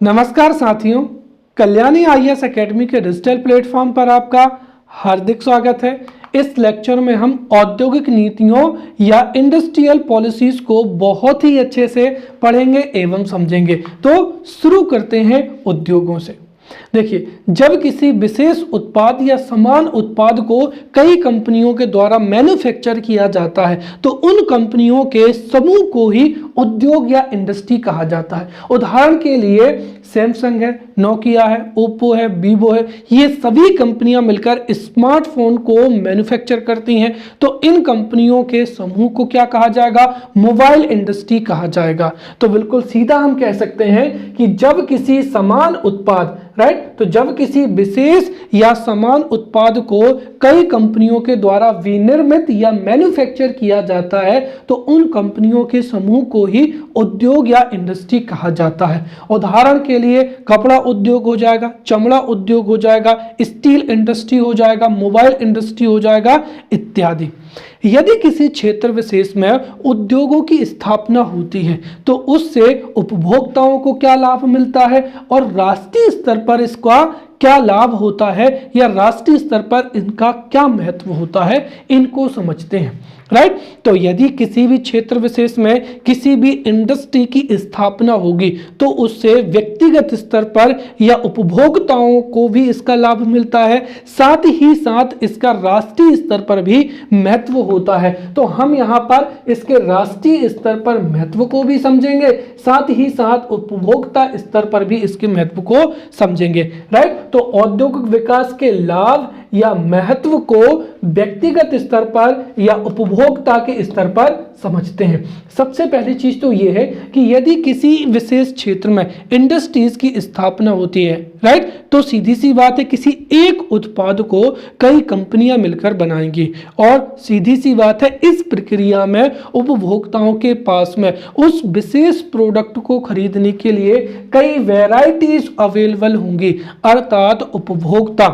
नमस्कार साथियों, Kalyani IAS academy के डिजिटल प्लेटफॉर्म पर आपका हार्दिक स्वागत है। इस लेक्चर में हम औद्योगिक नीतियों या इंडस्ट्रियल पॉलिसीज को बहुत ही अच्छे से पढ़ेंगे एवं समझेंगे। तो शुरू करते हैं उद्योगों से। देखिए, जब किसी विशेष उत्पाद या समान उत्पाद को कई कंपनियों के द्वारा मैन्युफैक्चर किया जाता है तो उन कंपनियों के समूह को ही उद्योग या इंडस्ट्री कहा जाता है। उदाहरण के लिए सैमसंग है, नोकिया है, ओप्पो है, वीवो है, ये सभी कंपनियां मिलकर स्मार्टफोन को मैन्युफैक्चर करती हैं। तो इन कंपनियों के समूह को क्या कहा जाएगा? मोबाइल इंडस्ट्री कहा जाएगा। तो बिल्कुल सीधा हम कह सकते हैं कि जब किसी समान उत्पाद तो जब किसी विशेष या समान उत्पाद को कई कंपनियों के द्वारा विनिर्मित या मैन्युफैक्चर किया जाता है तो उन कंपनियों के समूह को ही उद्योग या इंडस्ट्री कहा जाता है। उदाहरण के लिए कपड़ा उद्योग हो जाएगा, चमड़ा उद्योग हो जाएगा, स्टील इंडस्ट्री हो जाएगा, मोबाइल इंडस्ट्री हो जाएगा इत्यादि। यदि किसी क्षेत्र विशेष में उद्योगों की स्थापना होती है तो उससे उपभोक्ताओं को क्या लाभ मिलता है और राष्ट्रीय स्तर पर इसका क्या लाभ होता है या राष्ट्रीय स्तर पर इनका क्या महत्व होता है, इनको समझते हैं। राइट। तो यदि किसी भी क्षेत्र विशेष में किसी भी इंडस्ट्री की स्थापना होगी तो उससे व्यक्तिगत स्तर पर या उपभोक्ताओं को भी इसका लाभ मिलता है, साथ ही साथ इसका राष्ट्रीय स्तर पर भी महत्व होता है। तो हम यहाँ पर इसके राष्ट्रीय स्तर पर महत्व को भी समझेंगे, साथ ही साथ उपभोक्ता स्तर पर भी इसके महत्व को समझेंगे। राइट। तो औद्योगिक विकास के लाभ या महत्व को व्यक्तिगत स्तर पर या उपभोक्ता के स्तर पर समझते हैं। सबसे पहली चीज तो यह है कि यदि किसी विशेष क्षेत्र में इंडस्ट्रीज की स्थापना होती है, राइट, तो सीधी सी बात है किसी एक उत्पाद को कई कंपनियां मिलकर बनाएंगी और सीधी सी बात है इस प्रक्रिया में उपभोक्ताओं के पास में उस विशेष प्रोडक्ट को खरीदने के लिए कई वैरायटीज अवेलेबल होंगी। अर्थात उपभोक्ता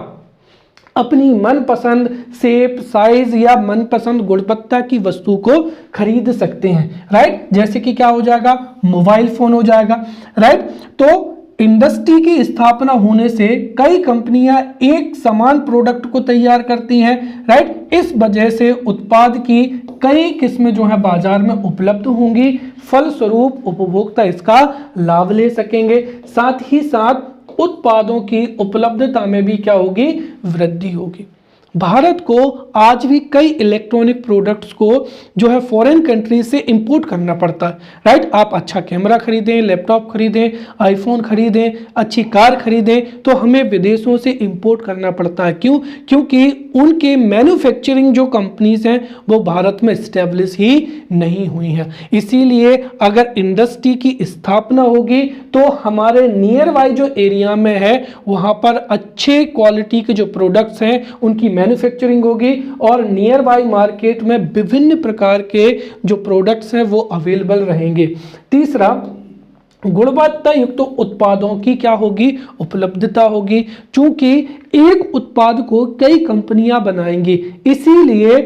अपनी मनपसंद शेप, साइज या मनपसंद गुणवत्ता की वस्तु को खरीद सकते हैं। राइट। जैसे कि क्या हो जाएगा? मोबाइल फोन हो जाएगा। राइट। तो इंडस्ट्री की स्थापना होने से कई कंपनियां एक समान प्रोडक्ट को तैयार करती हैं। राइट। इस वजह से उत्पाद की कई किस्में जो है बाजार में उपलब्ध होंगी, फलस्वरूप उपभोक्ता इसका लाभ ले सकेंगे। साथ ही साथ उत्पादों की उपलब्धता में भी क्या होगी? वृद्धि होगी। भारत को आज भी कई इलेक्ट्रॉनिक प्रोडक्ट्स को जो है फॉरेन कंट्री से इंपोर्ट करना पड़ता है। राइट। आप अच्छा कैमरा खरीदें, लैपटॉप खरीदें, आईफोन खरीदें, अच्छी कार खरीदें तो हमें विदेशों से इंपोर्ट करना पड़ता है। क्यों? क्योंकि उनके मैन्युफैक्चरिंग जो कंपनीज हैं वो भारत में स्टैब्लिश ही नहीं हुई हैं। इसीलिए अगर इंडस्ट्री की स्थापना होगी तो हमारे नियर बाई जो एरिया में है वहाँ पर अच्छे क्वालिटी के जो प्रोडक्ट्स हैं उनकी मैन्युफैक्चरिंग होगी और नियर बाई मार्केट में विभिन्न प्रकार के जो प्रोडक्ट्स हैं वो अवेलेबल रहेंगे। तीसरा, गुणवत्ता युक्त उत्पादों की क्या होगी? उपलब्धता होगी। चूंकि एक उत्पाद को कई कंपनियां बनाएंगी इसीलिए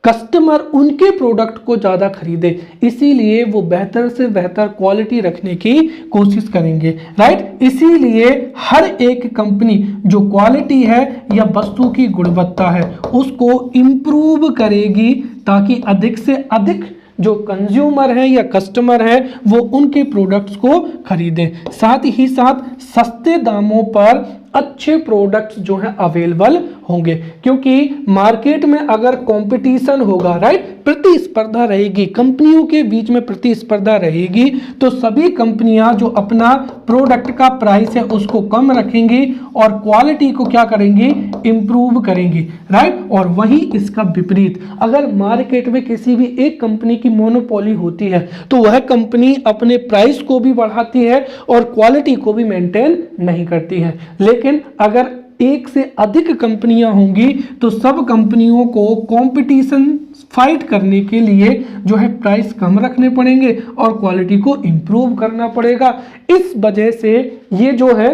कस्टमर उनके प्रोडक्ट को ज़्यादा खरीदे, इसीलिए वो बेहतर से बेहतर क्वालिटी रखने की कोशिश करेंगे। राइट। इसीलिए हर एक कंपनी जो क्वालिटी है या वस्तु की गुणवत्ता है उसको इम्प्रूव करेगी ताकि अधिक से अधिक जो कंज्यूमर है या कस्टमर है वो उनके प्रोडक्ट्स को खरीदें। साथ ही साथ सस्ते दामों पर अच्छे प्रोडक्ट्स जो हैं अवेलेबल होंगे, क्योंकि मार्केट में अगर कंपटीशन होगा, राइट, प्रतिस्पर्धा रहेगी, कंपनियों के बीच में प्रतिस्पर्धा रहेगी तो सभी कंपनियां जो अपना प्रोडक्ट का प्राइस है उसको कम रखेंगी और क्वालिटी को क्या करेंगी? इंप्रूव करेंगी। राइट। और वहीं इसका विपरीत, अगर मार्केट में किसी भी एक कंपनी की मोनोपोली होती है तो वह कंपनी अपने प्राइस को भी बढ़ाती है और क्वालिटी को भी मेंटेन नहीं करती है। लेकिन अगर एक से अधिक कंपनियां होंगी तो सब कंपनियों को कंपटीशन फाइट करने के लिए जो है प्राइस कम रखने पड़ेंगे और क्वालिटी को इंप्रूव करना पड़ेगा। इस वजह से ये जो है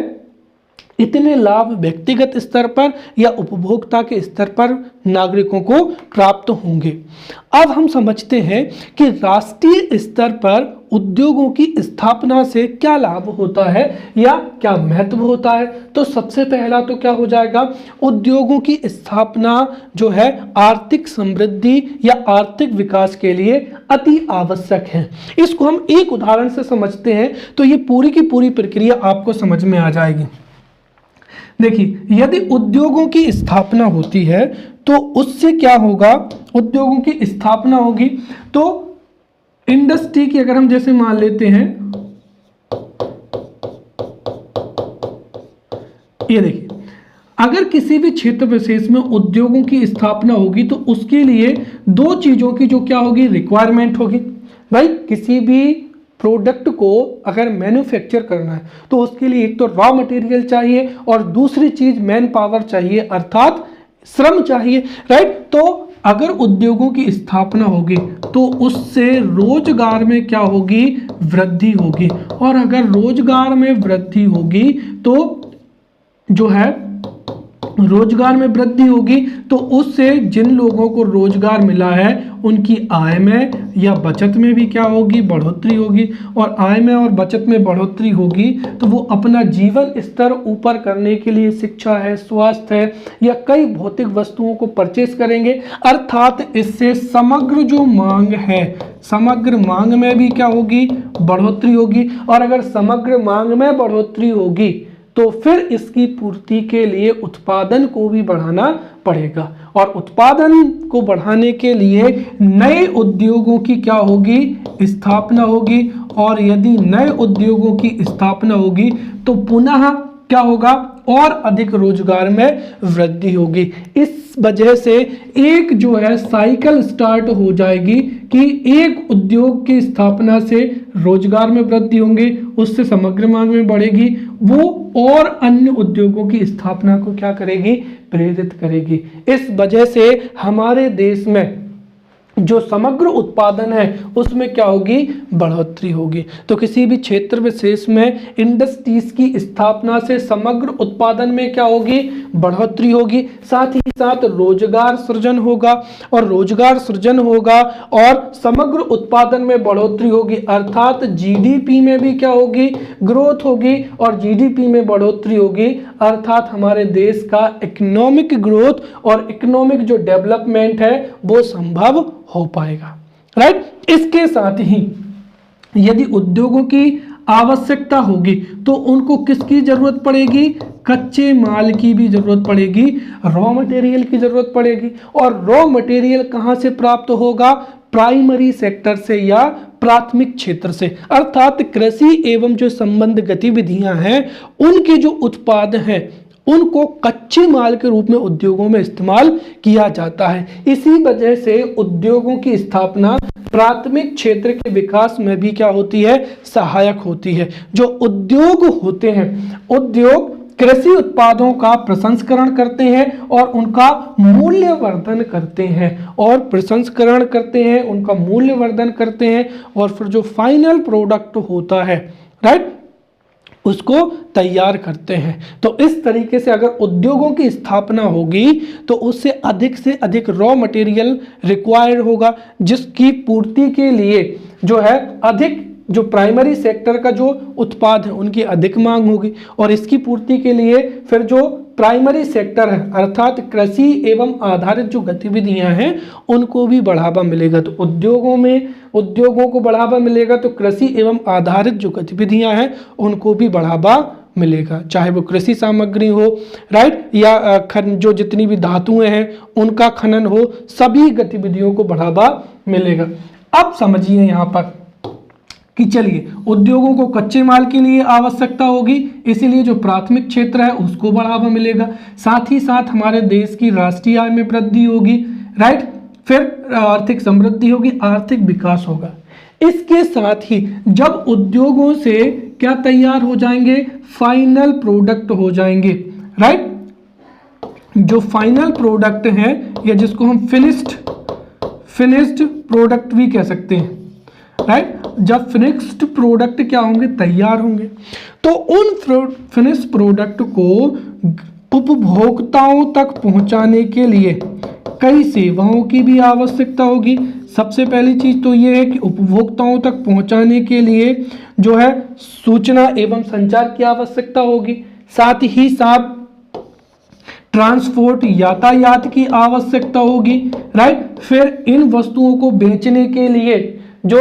इतने लाभ व्यक्तिगत स्तर पर या उपभोक्ता के स्तर पर नागरिकों को प्राप्त होंगे। अब हम समझते हैं कि राष्ट्रीय स्तर पर उद्योगों की स्थापना से क्या लाभ होता है या क्या महत्व होता है। तो सबसे पहला तो क्या हो जाएगा, उद्योगों की स्थापना जो है आर्थिक समृद्धि या आर्थिक विकास के लिए अति आवश्यक है। इसको हम एक उदाहरण से समझते हैं तो ये पूरी की पूरी प्रक्रिया आपको समझ में आ जाएगी। देखिए, यदि उद्योगों की स्थापना होती है तो उससे क्या होगा, उद्योगों की स्थापना होगी तो इंडस्ट्री की अगर हम जैसे मान लेते हैं, ये देखिए, अगर किसी भी क्षेत्र विशेष में उद्योगों की स्थापना होगी तो उसके लिए दो चीजों की जो क्या होगी, रिक्वायरमेंट होगी। भाई किसी भी प्रोडक्ट को अगर मैन्युफैक्चर करना है तो उसके लिए एक तो रॉ मटेरियल चाहिए और दूसरी चीज मैन पावर चाहिए, अर्थात श्रम चाहिए, राइट। तो अगर उद्योगों की स्थापना होगी तो उससे रोजगार में क्या होगी, वृद्धि होगी। और अगर रोजगार में वृद्धि होगी तो जो है रोजगार में वृद्धि होगी तो उससे जिन लोगों को रोजगार मिला है उनकी आय में या बचत में भी क्या होगी, बढ़ोतरी होगी। और आय में और बचत में बढ़ोतरी होगी तो वो अपना जीवन स्तर ऊपर करने के लिए शिक्षा है, स्वास्थ्य है या कई भौतिक वस्तुओं को परचेस करेंगे। अर्थात इससे समग्र जो मांग है, समग्र मांग में भी क्या होगी, बढ़ोतरी होगी। और अगर समग्र मांग में बढ़ोतरी होगी तो फिर इसकी पूर्ति के लिए उत्पादन को भी बढ़ाना पड़ेगा। और उत्पादन को बढ़ाने के लिए नए उद्योगों की क्या होगी, स्थापना होगी। और यदि नए उद्योगों की स्थापना होगी तो पुनः क्या होगा, और अधिक रोजगार में वृद्धि होगी। इस वजह से एक जो है साइकिल स्टार्ट हो जाएगी कि एक उद्योग की स्थापना से रोजगार में वृद्धि होंगी, उससे समग्र मांग में बढ़ेगी, वो और अन्य उद्योगों की स्थापना को क्या करेगी, प्रेरित करेगी। इस वजह से हमारे देश में जो समग्र उत्पादन है उसमें क्या होगी, बढ़ोतरी होगी। तो किसी भी क्षेत्र विशेष में इंडस्ट्रीज की स्थापना से समग्र उत्पादन में क्या होगी, बढ़ोतरी होगी। साथ ही साथ रोजगार सृजन होगा और रोजगार सृजन होगा और समग्र उत्पादन में बढ़ोतरी होगी, अर्थात जीडीपी में भी क्या होगी, ग्रोथ होगी। और जीडीपी में बढ़ोतरी होगी अर्थात हमारे देश का इकोनॉमिक ग्रोथ और इकोनॉमिक जो डेवलपमेंट है वो संभव हो पाएगा, राइट। इसके साथ ही यदि उद्योगों की आवश्यकता होगी तो उनको किसकी जरूरत पड़ेगी, कच्चे माल की भी जरूरत पड़ेगी, रॉ मटेरियल की जरूरत पड़ेगी। और रॉ मटेरियल कहां से प्राप्त होगा, प्राइमरी सेक्टर से या प्राथमिक क्षेत्र से, अर्थात कृषि एवं जो संबंध गतिविधियां हैं उनके जो उत्पाद हैं उनको कच्चे माल के रूप में उद्योगों में इस्तेमाल किया जाता है। इसी वजह से उद्योगों की स्थापना प्राथमिक क्षेत्र के विकास में भी क्या होती है, सहायक होती है। जो उद्योग होते हैं, उद्योग कृषि उत्पादों का प्रसंस्करण करते हैं और उनका मूल्यवर्धन करते हैं और प्रसंस्करण करते हैं, उनका मूल्यवर्धन करते हैं और फिर जो फाइनल प्रोडक्ट होता है, राइट, उसको तैयार करते हैं। तो इस तरीके से अगर उद्योगों की स्थापना होगी तो उससे अधिक रॉ मटेरियल रिक्वायर्ड होगा, जिसकी पूर्ति के लिए जो है अधिक जो प्राइमरी सेक्टर का जो उत्पाद है उनकी अधिक मांग होगी और इसकी पूर्ति के लिए फिर जो प्राइमरी सेक्टर है अर्थात कृषि एवं आधारित जो गतिविधियां हैं उनको भी बढ़ावा मिलेगा। तो उद्योगों को बढ़ावा मिलेगा तो कृषि एवं आधारित जो गतिविधियां हैं उनको भी बढ़ावा मिलेगा, चाहे वो कृषि सामग्री हो, राइट, या जो जितनी भी धातुएं हैं उनका खनन हो, सभी गतिविधियों को बढ़ावा मिलेगा। अब समझिए यहाँ पर कि चलिए उद्योगों को कच्चे माल के लिए आवश्यकता होगी, इसीलिए जो प्राथमिक क्षेत्र है उसको बढ़ावा मिलेगा। साथ ही साथ हमारे देश की राष्ट्रीय आय में वृद्धि होगी, राइट, फिर आर्थिक समृद्धि होगी, आर्थिक विकास होगा। इसके साथ ही जब उद्योगों से क्या तैयार हो जाएंगे, फाइनल प्रोडक्ट हो जाएंगे, राइट। जो फाइनल प्रोडक्ट है या जिसको हम फिनिश्ड प्रोडक्ट भी कह सकते हैं, राइट, जब फिनिश्ड प्रोडक्ट क्या होंगे, तैयार होंगे, तो उन फिनिश्ड प्रोडक्ट को उपभोक्ताओं तक पहुंचाने के लिए कई सेवाओं की भी आवश्यकता होगी। सबसे पहली चीज तो ये है कि उपभोक्ताओं तक पहुंचाने के लिए जो है सूचना एवं संचार की आवश्यकता होगी, साथ ही साथ ट्रांसपोर्ट यातायात की आवश्यकता होगी, राइट। फिर इन वस्तुओं को बेचने के लिए जो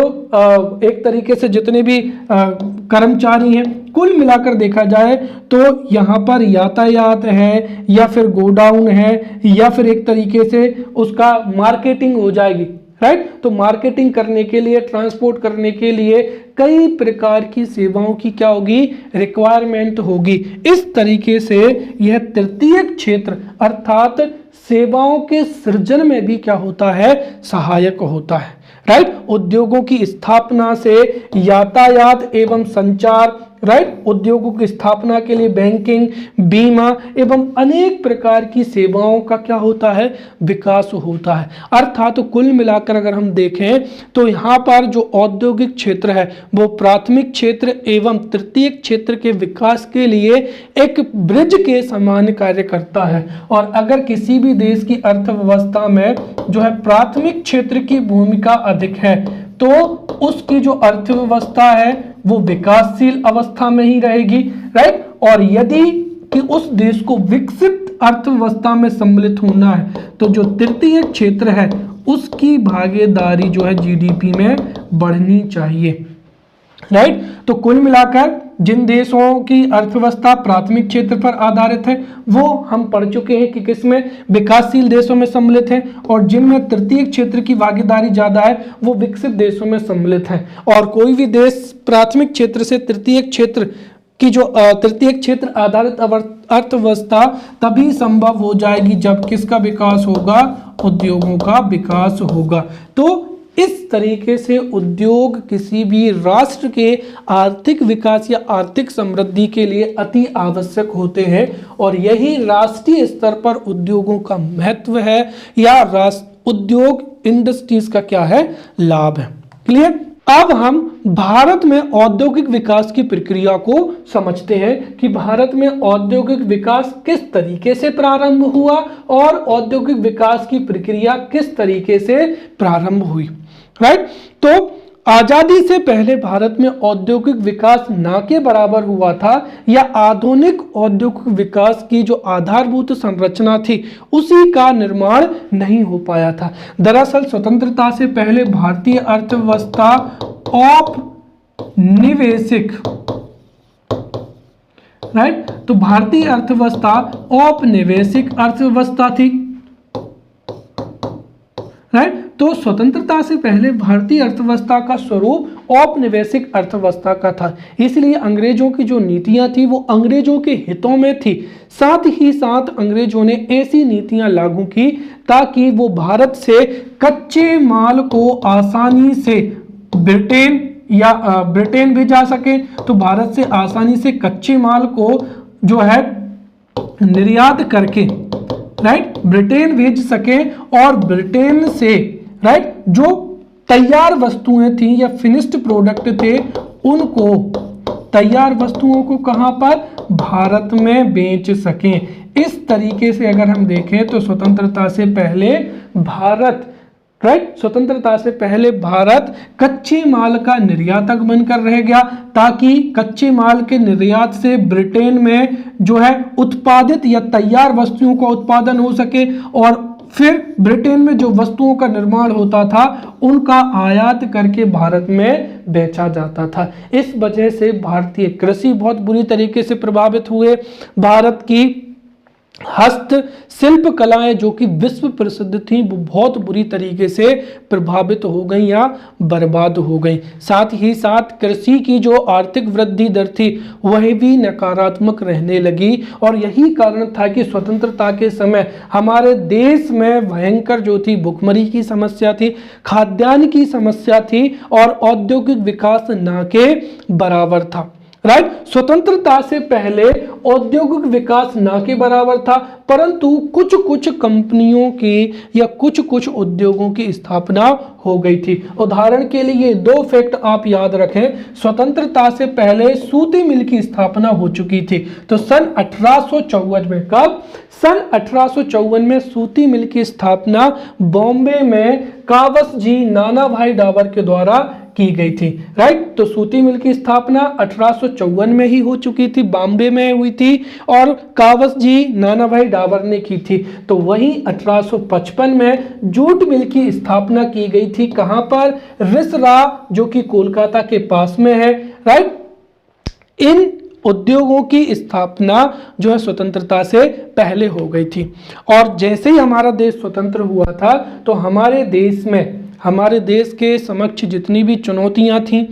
एक तरीके से जितने भी कर्मचारी हैं, कुल मिलाकर देखा जाए तो यहाँ पर यातायात है या फिर गोडाउन है या फिर एक तरीके से उसका मार्केटिंग हो जाएगी, राइट। तो मार्केटिंग करने के लिए, ट्रांसपोर्ट करने के लिए कई प्रकार की सेवाओं की क्या होगी, रिक्वायरमेंट होगी। इस तरीके से यह तृतीयक क्षेत्र अर्थात सेवाओं के सृजन में भी क्या होता है, सहायक होता है, राइट। उद्योगों की स्थापना से यातायात एवं संचार, राइट, उद्योगों की स्थापना के लिए बैंकिंग, बीमा एवं अनेक प्रकार की सेवाओं का क्या होता है, विकास होता है। अर्थात तो कुल मिलाकर अगर हम देखें तो यहाँ पर जो औद्योगिक क्षेत्र है वो प्राथमिक क्षेत्र एवं तृतीयक क्षेत्र के विकास के लिए एक ब्रिज के समान कार्य करता है। और अगर किसी भी देश की अर्थव्यवस्था में जो है प्राथमिक क्षेत्र की भूमिका अधिक है तो उसकी जो अर्थव्यवस्था है वो विकासशील अवस्था में ही रहेगी, राइट। और यदि कि उस देश को विकसित अर्थव्यवस्था में सम्मिलित होना है तो जो तृतीय क्षेत्र है उसकी भागीदारी जो है जीडीपी में बढ़नी चाहिए, राइट। तो कुल मिलाकर जिन देशों की अर्थव्यवस्था प्राथमिक क्षेत्र पर आधारित है वो हम पढ़ चुके हैं कि किसमें, विकासशील देशों में सम्मिलित हैं, और जिनमें तृतीय क्षेत्र की भागीदारी ज्यादा है वो विकसित देशों में सम्मिलित हैं। और कोई भी देश प्राथमिक क्षेत्र से तृतीय क्षेत्र की जो तृतीय क्षेत्र आधारित अर्थव्यवस्था तभी संभव हो जाएगी जब किसका विकास होगा, उद्योगों का विकास होगा। तो इस तरीके से उद्योग किसी भी राष्ट्र के आर्थिक विकास या आर्थिक समृद्धि के लिए अति आवश्यक होते हैं, और यही राष्ट्रीय स्तर पर उद्योगों का महत्व है या उद्योग इंडस्ट्रीज का क्या है, लाभ है। क्लियर। अब हम भारत में औद्योगिक विकास की प्रक्रिया को समझते हैं कि भारत में औद्योगिक विकास किस तरीके से प्रारंभ हुआ और औद्योगिक विकास की प्रक्रिया किस तरीके से प्रारंभ हुई, राइट। तो आजादी से पहले भारत में औद्योगिक विकास ना के बराबर हुआ था या आधुनिक औद्योगिक विकास की जो आधारभूत संरचना थी उसी का निर्माण नहीं हो पाया था। दरअसल स्वतंत्रता से पहले भारतीय अर्थव्यवस्था औपनिवेशिक, राइट, तो भारतीय अर्थव्यवस्था औपनिवेशिक अर्थव्यवस्था थी, राइट। तो स्वतंत्रता से पहले भारतीय अर्थव्यवस्था का स्वरूप औपनिवेशिक अर्थव्यवस्था का था, इसलिए अंग्रेजों की जो नीतियां थी वो अंग्रेजों के हितों में थी। साथ ही साथ अंग्रेजों ने ऐसी नीतियां लागू की ताकि वो भारत से कच्चे माल को आसानी से ब्रिटेन भी जा सके, तो भारत से आसानी से कच्चे माल को जो है निर्यात करके, राइट, ब्रिटेन भेज सके, और ब्रिटेन से, राइट, जो तैयार वस्तुएं थी या फिनिश्ड प्रोडक्ट थे उनको, तैयार वस्तुओं को कहां पर, भारत में बेच सकें। इस तरीके से अगर हम देखें तो स्वतंत्रता से पहले भारत, राइट, स्वतंत्रता से पहले भारत कच्चे माल का निर्यातक बनकर रह गया ताकि कच्चे माल के निर्यात से ब्रिटेन में जो है उत्पादित या तैयार वस्तुओं का उत्पादन हो सके, और फिर ब्रिटेन में जो वस्तुओं का निर्माण होता था उनका आयात करके भारत में बेचा जाता था। इस वजह से भारतीय कृषि बहुत बुरी तरीके से प्रभावित हुए। भारत की हस्त शिल्प कलाएं जो कि विश्व प्रसिद्ध थीं वो बहुत बुरी तरीके से प्रभावित हो गई या बर्बाद हो गई। साथ ही साथ कृषि की जो आर्थिक वृद्धि दर थी वह भी नकारात्मक रहने लगी, और यही कारण था कि स्वतंत्रता के समय हमारे देश में भयंकर जो थी भुखमरी की समस्या थी, खाद्यान्न की समस्या थी, और औद्योगिक विकास ना के बराबर था, राइट। स्वतंत्रता से पहले औद्योगिक विकास ना के बराबर था, परंतु कुछ कुछ कंपनियों की या कुछ कुछ उद्योगों की स्थापना हो गई थी। उदाहरण के लिए 2 फैक्ट आप याद रखें। स्वतंत्रता से पहले सूती मिल की स्थापना हो चुकी थी, तो सन 1854 में, कब? सन 1854 में सूती मिल की स्थापना बॉम्बे में कावसजी नानाभाई डाबर के द्वारा की गई थी, राइट। तो सूती मिल की स्थापना 1854 में ही हो चुकी थी, बॉम्बे में हुई थी और कावसजी नानाभाई डाबर ने की थी। तो वहीं 1855 में जूट मिल की स्थापना की गई थी, कहां पर? रिसरा, जो कि कोलकाता के पास में है, राइट। इन उद्योगों की स्थापना जो है स्वतंत्रता से पहले हो गई थी। और जैसे ही हमारा देश स्वतंत्र हुआ था, तो हमारे देश के समक्ष जितनी भी चुनौतियां थीं,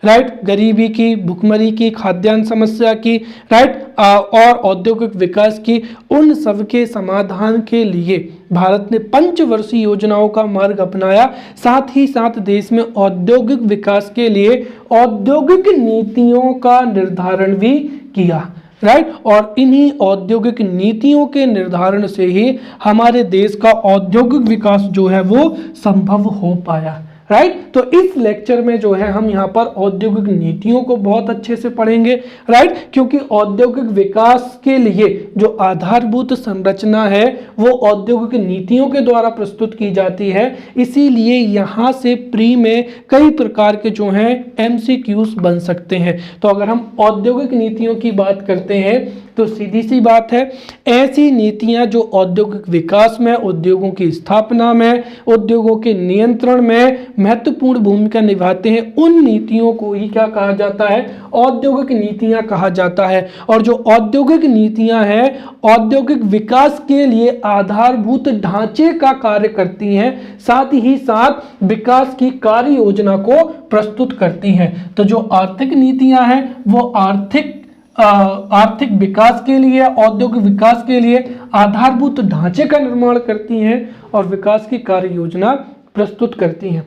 राइट, गरीबी की, भुखमरी की, खाद्यान्न समस्या की, राइट, और औद्योगिक विकास की, उन सब के समाधान के लिए भारत ने पंचवर्षीय योजनाओं का मार्ग अपनाया। साथ ही साथ देश में औद्योगिक विकास के लिए औद्योगिक नीतियों का निर्धारण भी किया, राइट। और इन्हीं औद्योगिक नीतियों के निर्धारण से ही हमारे देश का औद्योगिक विकास जो है वो संभव हो पाया, राइट। तो इस लेक्चर में जो है हम यहाँ पर औद्योगिक नीतियों को बहुत अच्छे से पढ़ेंगे, राइट, क्योंकि औद्योगिक विकास के लिए जो आधारभूत संरचना है वो औद्योगिक नीतियों के द्वारा प्रस्तुत की जाती है। इसीलिए यहाँ से प्री में कई प्रकार के जो हैं MCQs बन सकते हैं। तो अगर हम औद्योगिक नीतियों की बात करते हैं तो सीधी सी बात है, ऐसी नीतियां जो औद्योगिक विकास में, उद्योगों की स्थापना में, उद्योगों के नियंत्रण में महत्वपूर्ण भूमिका निभाते हैं, उन नीतियों को ही क्या कहा जाता है? औद्योगिक नीतियां कहा जाता है। और जो औद्योगिक नीतियां हैं, औद्योगिक विकास के लिए आधारभूत ढांचे का कार्य करती हैं, साथ ही साथ विकास की कार्य योजना को प्रस्तुत करती हैं। तो जो आर्थिक नीतियां हैं वो आर्थिक विकास के लिए, औद्योगिक विकास के लिए आधारभूत ढांचे का निर्माण करती हैं और विकास की कार्य योजना प्रस्तुत करती हैं।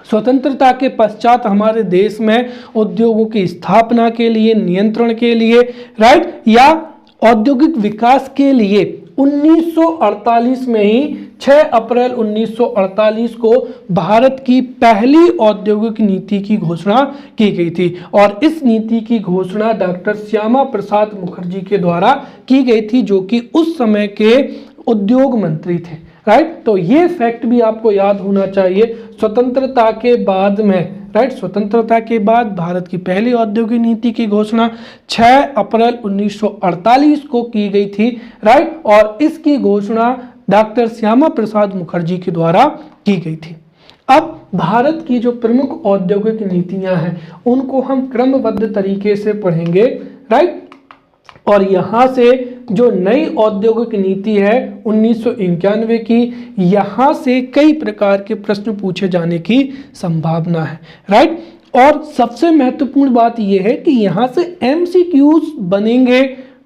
स्वतंत्रता के पश्चात हमारे देश में उद्योगों की स्थापना के लिए, नियंत्रण के लिए, राइट, या औद्योगिक विकास के लिए 1948 में ही 6 अप्रैल 1948 को भारत की पहली औद्योगिक नीति की घोषणा की गई थी। और इस नीति की घोषणा डॉक्टर श्यामा प्रसाद मुखर्जी के द्वारा की गई थी, जो कि उस समय के उद्योग मंत्री थे, राइट। तो ये फैक्ट भी आपको याद होना चाहिए। स्वतंत्रता के बाद में, राइट, स्वतंत्रता के बाद भारत की पहली औद्योगिक नीति की घोषणा 6 अप्रैल 1948 को की गई थी, राइट। और इसकी घोषणा डॉक्टर श्यामा प्रसाद मुखर्जी के द्वारा की गई थी। अब भारत की जो प्रमुख औद्योगिक नीतियां हैं उनको हम क्रमबद्ध तरीके से पढ़ेंगे, राइट। और यहाँ से जो नई औद्योगिक नीति है 1991 की, यहाँ से कई प्रकार के प्रश्न पूछे जाने की संभावना है, राइट। और सबसे महत्वपूर्ण बात यह है कि यहाँ से MCQs बनेंगे,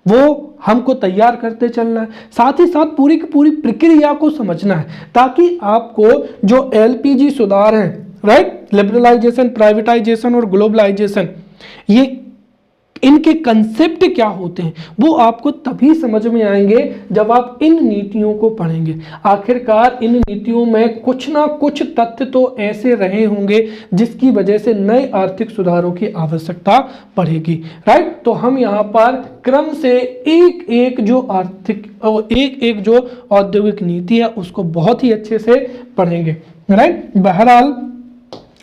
वो हमको तैयार करते चलना है। साथ ही साथ पूरी की पूरी प्रक्रिया को समझना है, ताकि आपको जो LPG सुधार हैं, राइट, लिबरलाइजेशन, प्राइवेटाइजेशन और ग्लोबलाइजेशन, ये इनके कंसेप्ट क्या होते हैं वो आपको तभी समझ में आएंगे जब आप इन नीतियों को पढ़ेंगे। आखिरकार इन नीतियों में कुछ ना कुछ तथ्य तो ऐसे रहे होंगे जिसकी वजह से नए आर्थिक सुधारों की आवश्यकता पड़ेगी, राइट। तो हम यहाँ पर क्रम से एक एक जो औद्योगिक नीति है उसको बहुत ही अच्छे से पढ़ेंगे, राइट। बहरहाल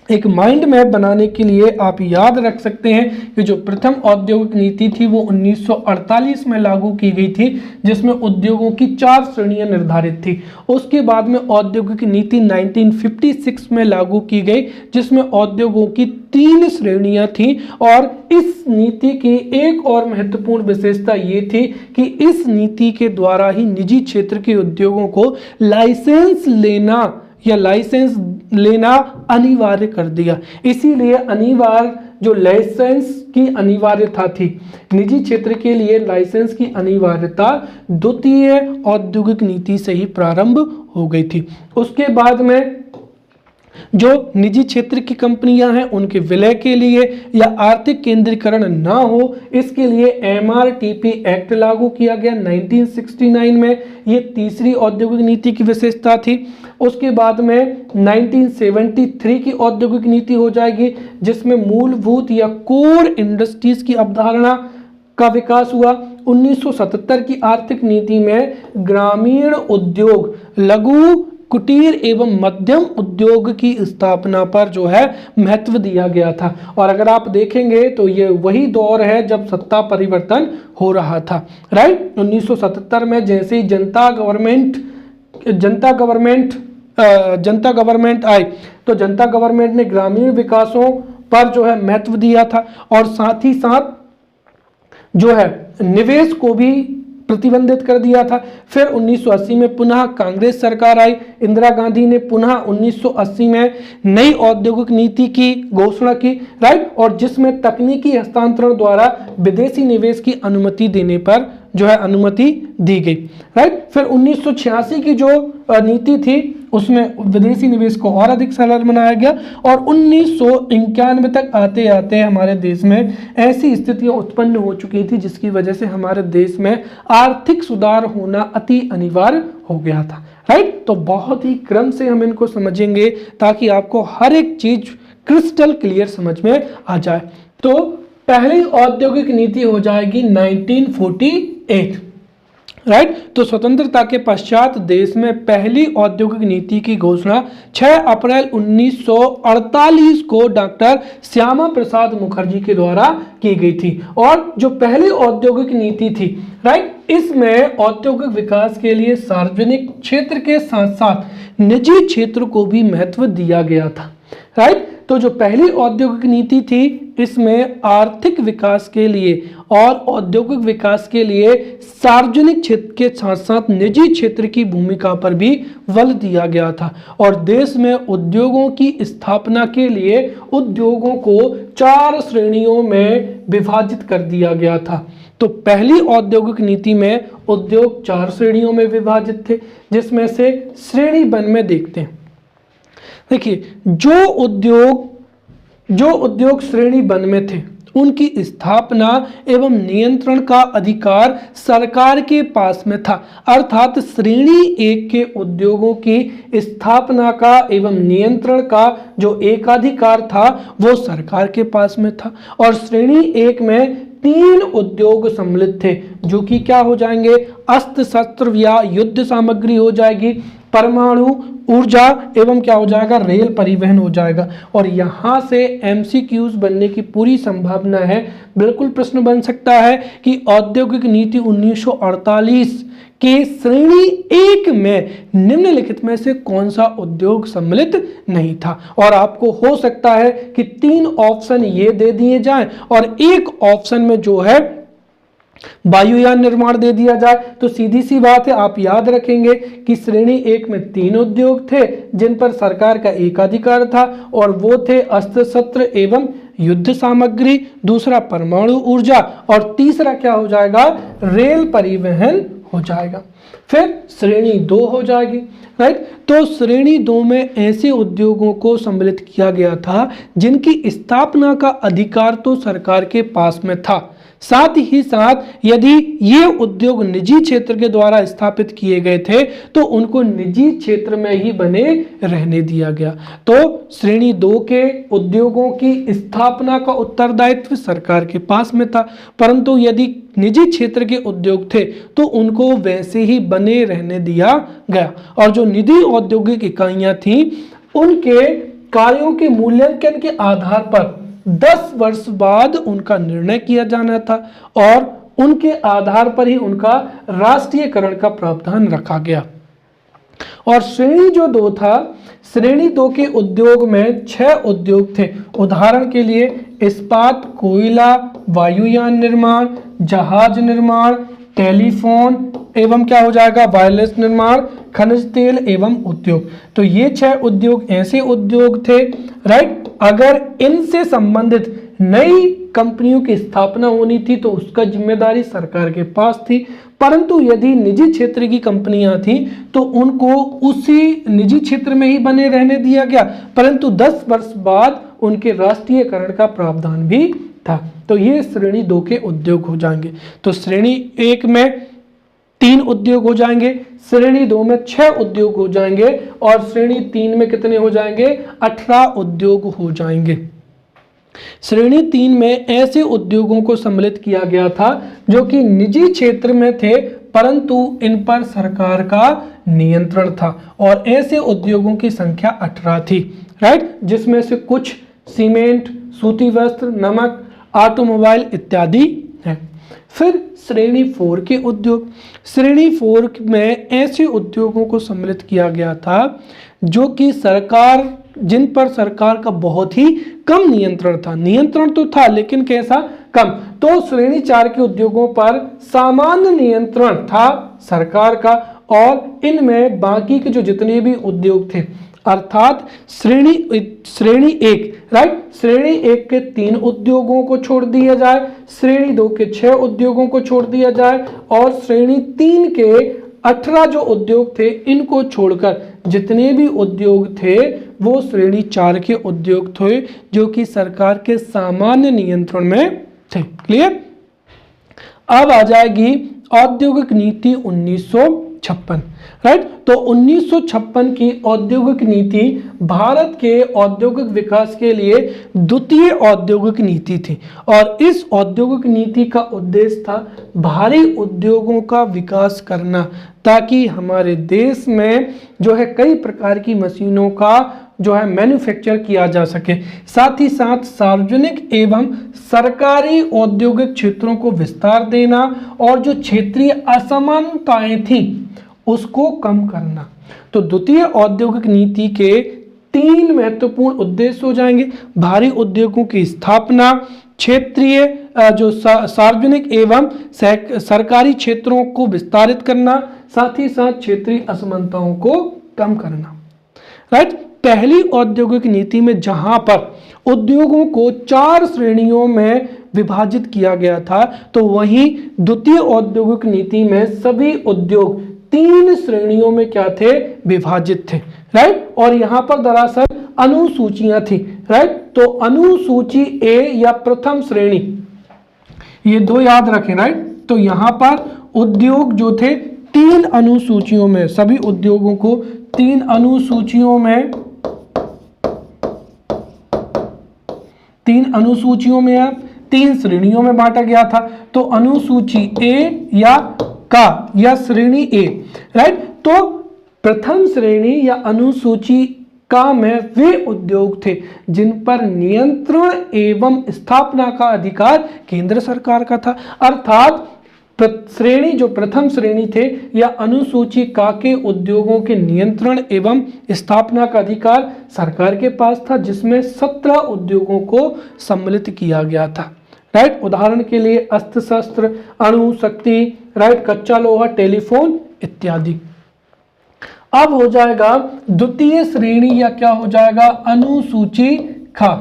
एक माइंड मैप बनाने के लिए आप याद रख सकते हैं कि जो प्रथम औद्योगिक नीति थी वो 1948 में लागू की गई थी, जिसमें उद्योगों की 4 श्रेणियां निर्धारित थी। उसके बाद में औद्योगिक नीति 1956 में लागू की गई, जिसमें उद्योगों की 3 श्रेणियां थी। और इस नीति की एक और महत्वपूर्ण विशेषता ये थी कि इस नीति के द्वारा ही निजी क्षेत्र के उद्योगों को लाइसेंस लेना अनिवार्य कर दिया। इसीलिए जो लाइसेंस की अनिवार्यता थी, निजी क्षेत्र के लिए लाइसेंस की अनिवार्यता द्वितीय औद्योगिक नीति से ही प्रारंभ हो गई थी। उसके बाद में जो निजी क्षेत्र की कंपनियां हैं उनके विलय के लिए या आर्थिक केंद्रीकरण ना हो, इसके लिए एमआरटीपी एक्ट लागू किया गया 1969 में। ये तीसरी औद्योगिक नीति की विशेषता थी। उसके बाद में 1973 की औद्योगिक नीति हो जाएगी, जिसमें मूलभूत या कोर इंडस्ट्रीज की अवधारणा का विकास हुआ। 1977 की आर्थिक नीति में ग्रामीण उद्योग, लघु, कुटीर एवं मध्यम उद्योग की स्थापना पर जो है महत्व दिया गया था। और अगर आप देखेंगे तो ये वही दौर है जब सत्ता परिवर्तन हो रहा था, राइट। 1977 में जैसे ही जनता गवर्नमेंट आई तो जनता गवर्नमेंट ने ग्रामीण विकासों पर जो है महत्व दिया था, और साथ ही साथ जो है निवेश को भी प्रतिबंधित कर दिया था। फिर 1980 में पुनः कांग्रेस सरकार आई, इंदिरा गांधी ने पुनः 1980 में नई औद्योगिक नीति की घोषणा की, राइट, और जिसमें तकनीकी हस्तांतरण द्वारा विदेशी निवेश की अनुमति देने पर जो है अनुमति दी गई, राइट। फिर 1986 की जो नीति थी उसमें विदेशी निवेश को और अधिक सरल बनाया गया, और 1991 तक आते आते हमारे देश में ऐसी स्थितियां उत्पन्न हो चुकी थी जिसकी वजह से हमारे देश में आर्थिक सुधार होना अति अनिवार्य हो गया था, राइट। तो बहुत ही क्रम से हम इनको समझेंगे ताकि आपको हर एक चीज क्रिस्टल क्लियर समझ में आ जाए। तो पहली औद्योगिक नीति हो जाएगी 1948, राइट। तो स्वतंत्रता के पश्चात देश में पहली औद्योगिक नीति की घोषणा 6 अप्रैल 1948 को डॉक्टर श्यामा प्रसाद मुखर्जी के द्वारा की गई थी। और जो पहली औद्योगिक नीति थी, राइट, इसमें औद्योगिक विकास के लिए सार्वजनिक क्षेत्र के साथ साथ निजी क्षेत्र को भी महत्व दिया गया था, राइट। तो जो पहली औद्योगिक नीति थी इसमें आर्थिक विकास के लिए और औद्योगिक विकास के लिए सार्वजनिक क्षेत्र के साथ साथ निजी क्षेत्र की भूमिका पर भी बल दिया गया था, और देश में उद्योगों की स्थापना के लिए उद्योगों को 4 श्रेणियों में विभाजित कर दिया गया था। तो पहली औद्योगिक नीति में उद्योग 4 श्रेणियों में विभाजित थे, जिसमें से श्रेणी वन में देखते हैं। देखिए, जो उद्योग श्रेणी वन में थे उनकी स्थापना एवं नियंत्रण का अधिकार सरकार के पास में था, अर्थात श्रेणी 1 के उद्योगों की स्थापना का एवं नियंत्रण का जो एकाधिकार था वो सरकार के पास में था। और श्रेणी 1 में 3 उद्योग सम्मिलित थे, जो कि क्या हो जाएंगे, अस्त्र शस्त्र या युद्ध सामग्री हो जाएगी, परमाणु ऊर्जा एवं क्या हो जाएगा, रेल परिवहन हो जाएगा। और यहाँ से एमसीक्यूज बनने की पूरी संभावना है। बिल्कुल प्रश्न बन सकता है कि औद्योगिक नीति 1948 के श्रेणी 1 में निम्नलिखित में से कौन सा उद्योग सम्मिलित नहीं था। और आपको हो सकता है कि 3 ऑप्शन ये दे दिए जाएं और एक ऑप्शन में जो है वायुयान निर्माण दे दिया जाए। तो सीधी सी बात है, आप याद रखेंगे कि श्रेणी 1 में 3 उद्योग थे जिन पर सरकार का एकाधिकार था, और वो थे अस्त्र शस्त्र एवं युद्ध सामग्री, दूसरा परमाणु ऊर्जा, और तीसरा क्या हो जाएगा, रेल परिवहन हो जाएगा। फिर श्रेणी 2 हो जाएगी, राइट। तो श्रेणी 2 में ऐसे उद्योगों को सम्मिलित किया गया था जिनकी स्थापना का अधिकार तो सरकार के पास में था, साथ ही साथ यदि ये उद्योग निजी क्षेत्र के द्वारा स्थापित किए गए थे तो उनको निजी क्षेत्र में ही बने रहने दिया गया। तो श्रेणी 2 के उद्योगों की स्थापना का उत्तरदायित्व सरकार के पास में था, परंतु यदि निजी क्षेत्र के उद्योग थे तो उनको वैसे ही बने रहने दिया गया। और जो निजी औद्योगिक इकाइयां थीं उनके कार्यों के मूल्यांकन के आधार पर 10 वर्ष बाद उनका निर्णय किया जाना था, और उनके आधार पर ही उनका राष्ट्रीयकरण का प्रावधान रखा गया। और श्रेणी जो 2 था, श्रेणी 2 के उद्योग में 6 उद्योग थे। उदाहरण के लिए इस्पात, कोयला, वायुयान निर्माण, जहाज निर्माण, टेलीफोन एवं क्या हो जाएगा, वायरलेस निर्माण, खनिज तेल एवं उद्योग। तो ये 6 उद्योग ऐसे उद्योग थे, राइट। अगर इनसे संबंधित नई कंपनियों की स्थापना होनी थी तो उसका जिम्मेदारी सरकार के पास थी, परंतु यदि निजी क्षेत्र की कंपनियां थी तो उनको उसी निजी क्षेत्र में ही बने रहने दिया गया, परंतु 10 वर्ष बाद उनके राष्ट्रीयकरण का प्रावधान भी था। तो ये श्रेणी 2 के उद्योग हो जाएंगे। तो श्रेणी 1 में 3 उद्योग हो जाएंगे, श्रेणी 2 में 6 उद्योग हो जाएंगे और श्रेणी 3 में कितने हो जाएंगे? 18 उद्योग हो जाएंगे। श्रेणी 3 में ऐसे उद्योगों को सम्मिलित किया गया था जो कि निजी क्षेत्र में थे परंतु इन पर सरकार का नियंत्रण था, और ऐसे उद्योगों की संख्या 18 थी, राइट, जिसमें से कुछ सीमेंट, सूती वस्त्र, नमक, ऑटोमोबाइल इत्यादि है। फिर श्रेणी 4 के उद्योग। श्रेणी 4 में ऐसे उद्योगों को सम्मिलित किया गया था जो कि जिन पर सरकार का बहुत ही कम नियंत्रण था। नियंत्रण तो था लेकिन कैसा? कम। तो श्रेणी 4 के उद्योगों पर सामान्य नियंत्रण था सरकार का, और इनमें बाकी के जो जितने भी उद्योग थे, अर्थात श्रेणी 1, राइट, श्रेणी 1 के 3 उद्योगों को छोड़ दिया जाए, श्रेणी 2 के 6 उद्योगों को छोड़ दिया जाए, और श्रेणी 3 के 18 जो उद्योग थे इनको छोड़कर जितने भी उद्योग थे वो श्रेणी 4 के उद्योग थे जो कि सरकार के सामान्य नियंत्रण में थे। क्लियर? अब आ जाएगी औद्योगिक नीति 1956, राइट। तो 1956 की औद्योगिक नीति भारत के औद्योगिक विकास के लिए द्वितीय औद्योगिक नीति थी, और इस औद्योगिक नीति का उद्देश्य था भारी उद्योगों का विकास करना, ताकि हमारे देश में जो है कई प्रकार की मशीनों का जो है मैन्युफैक्चर किया जा सके। साथ ही साथ सार्वजनिक एवं सरकारी औद्योगिक क्षेत्रों को विस्तार देना और जो क्षेत्रीय असमानताएं थी उसको कम करना। तो द्वितीय औद्योगिक नीति के 3 महत्वपूर्ण उद्देश्य हो जाएंगे: भारी उद्योगों की स्थापना, क्षेत्रीय जो सार्वजनिक एवं सरकारी क्षेत्रों को विस्तारित करना, साथ ही साथ क्षेत्रीय असमानताओं को कम करना, राइट। पहली औद्योगिक नीति में जहां पर उद्योगों को 4 श्रेणियों में विभाजित किया गया था, तो वहीं द्वितीय औद्योगिक नीति में सभी उद्योग 3 श्रेणियों में क्या थे? विभाजित थे, राइट। और यहां पर दरअसल अनुसूचियां थी, राइट। तो अनुसूची ए या प्रथम श्रेणी, ये 2 याद रखें, राइट। तो यहां पर उद्योग जो थे 3 अनुसूचियों में, सभी उद्योगों को 3 अनुसूचियों में, 3 अनुसूचियों में या 3 श्रेणियों में बांटा गया था। तो अनुसूची ए या श्रेणी ए, राइट। तो प्रथम श्रेणी या अनुसूची का में वे उद्योग थे जिन पर नियंत्रण एवं स्थापना का अधिकार केंद्र सरकार का था। अर्थात श्रेणी जो प्रथम श्रेणी थे या अनुसूची का के उद्योगों के नियंत्रण एवं स्थापना का अधिकार सरकार के पास था, जिसमें 17 उद्योगों को सम्मिलित किया गया था, राइट। उदाहरण के लिए अस्त्र शस्त्र, अणु शक्ति, राइट, कच्चा लोहा, टेलीफोन इत्यादि। अब हो जाएगा द्वितीय श्रेणी या क्या हो जाएगा? अनुसूची खा,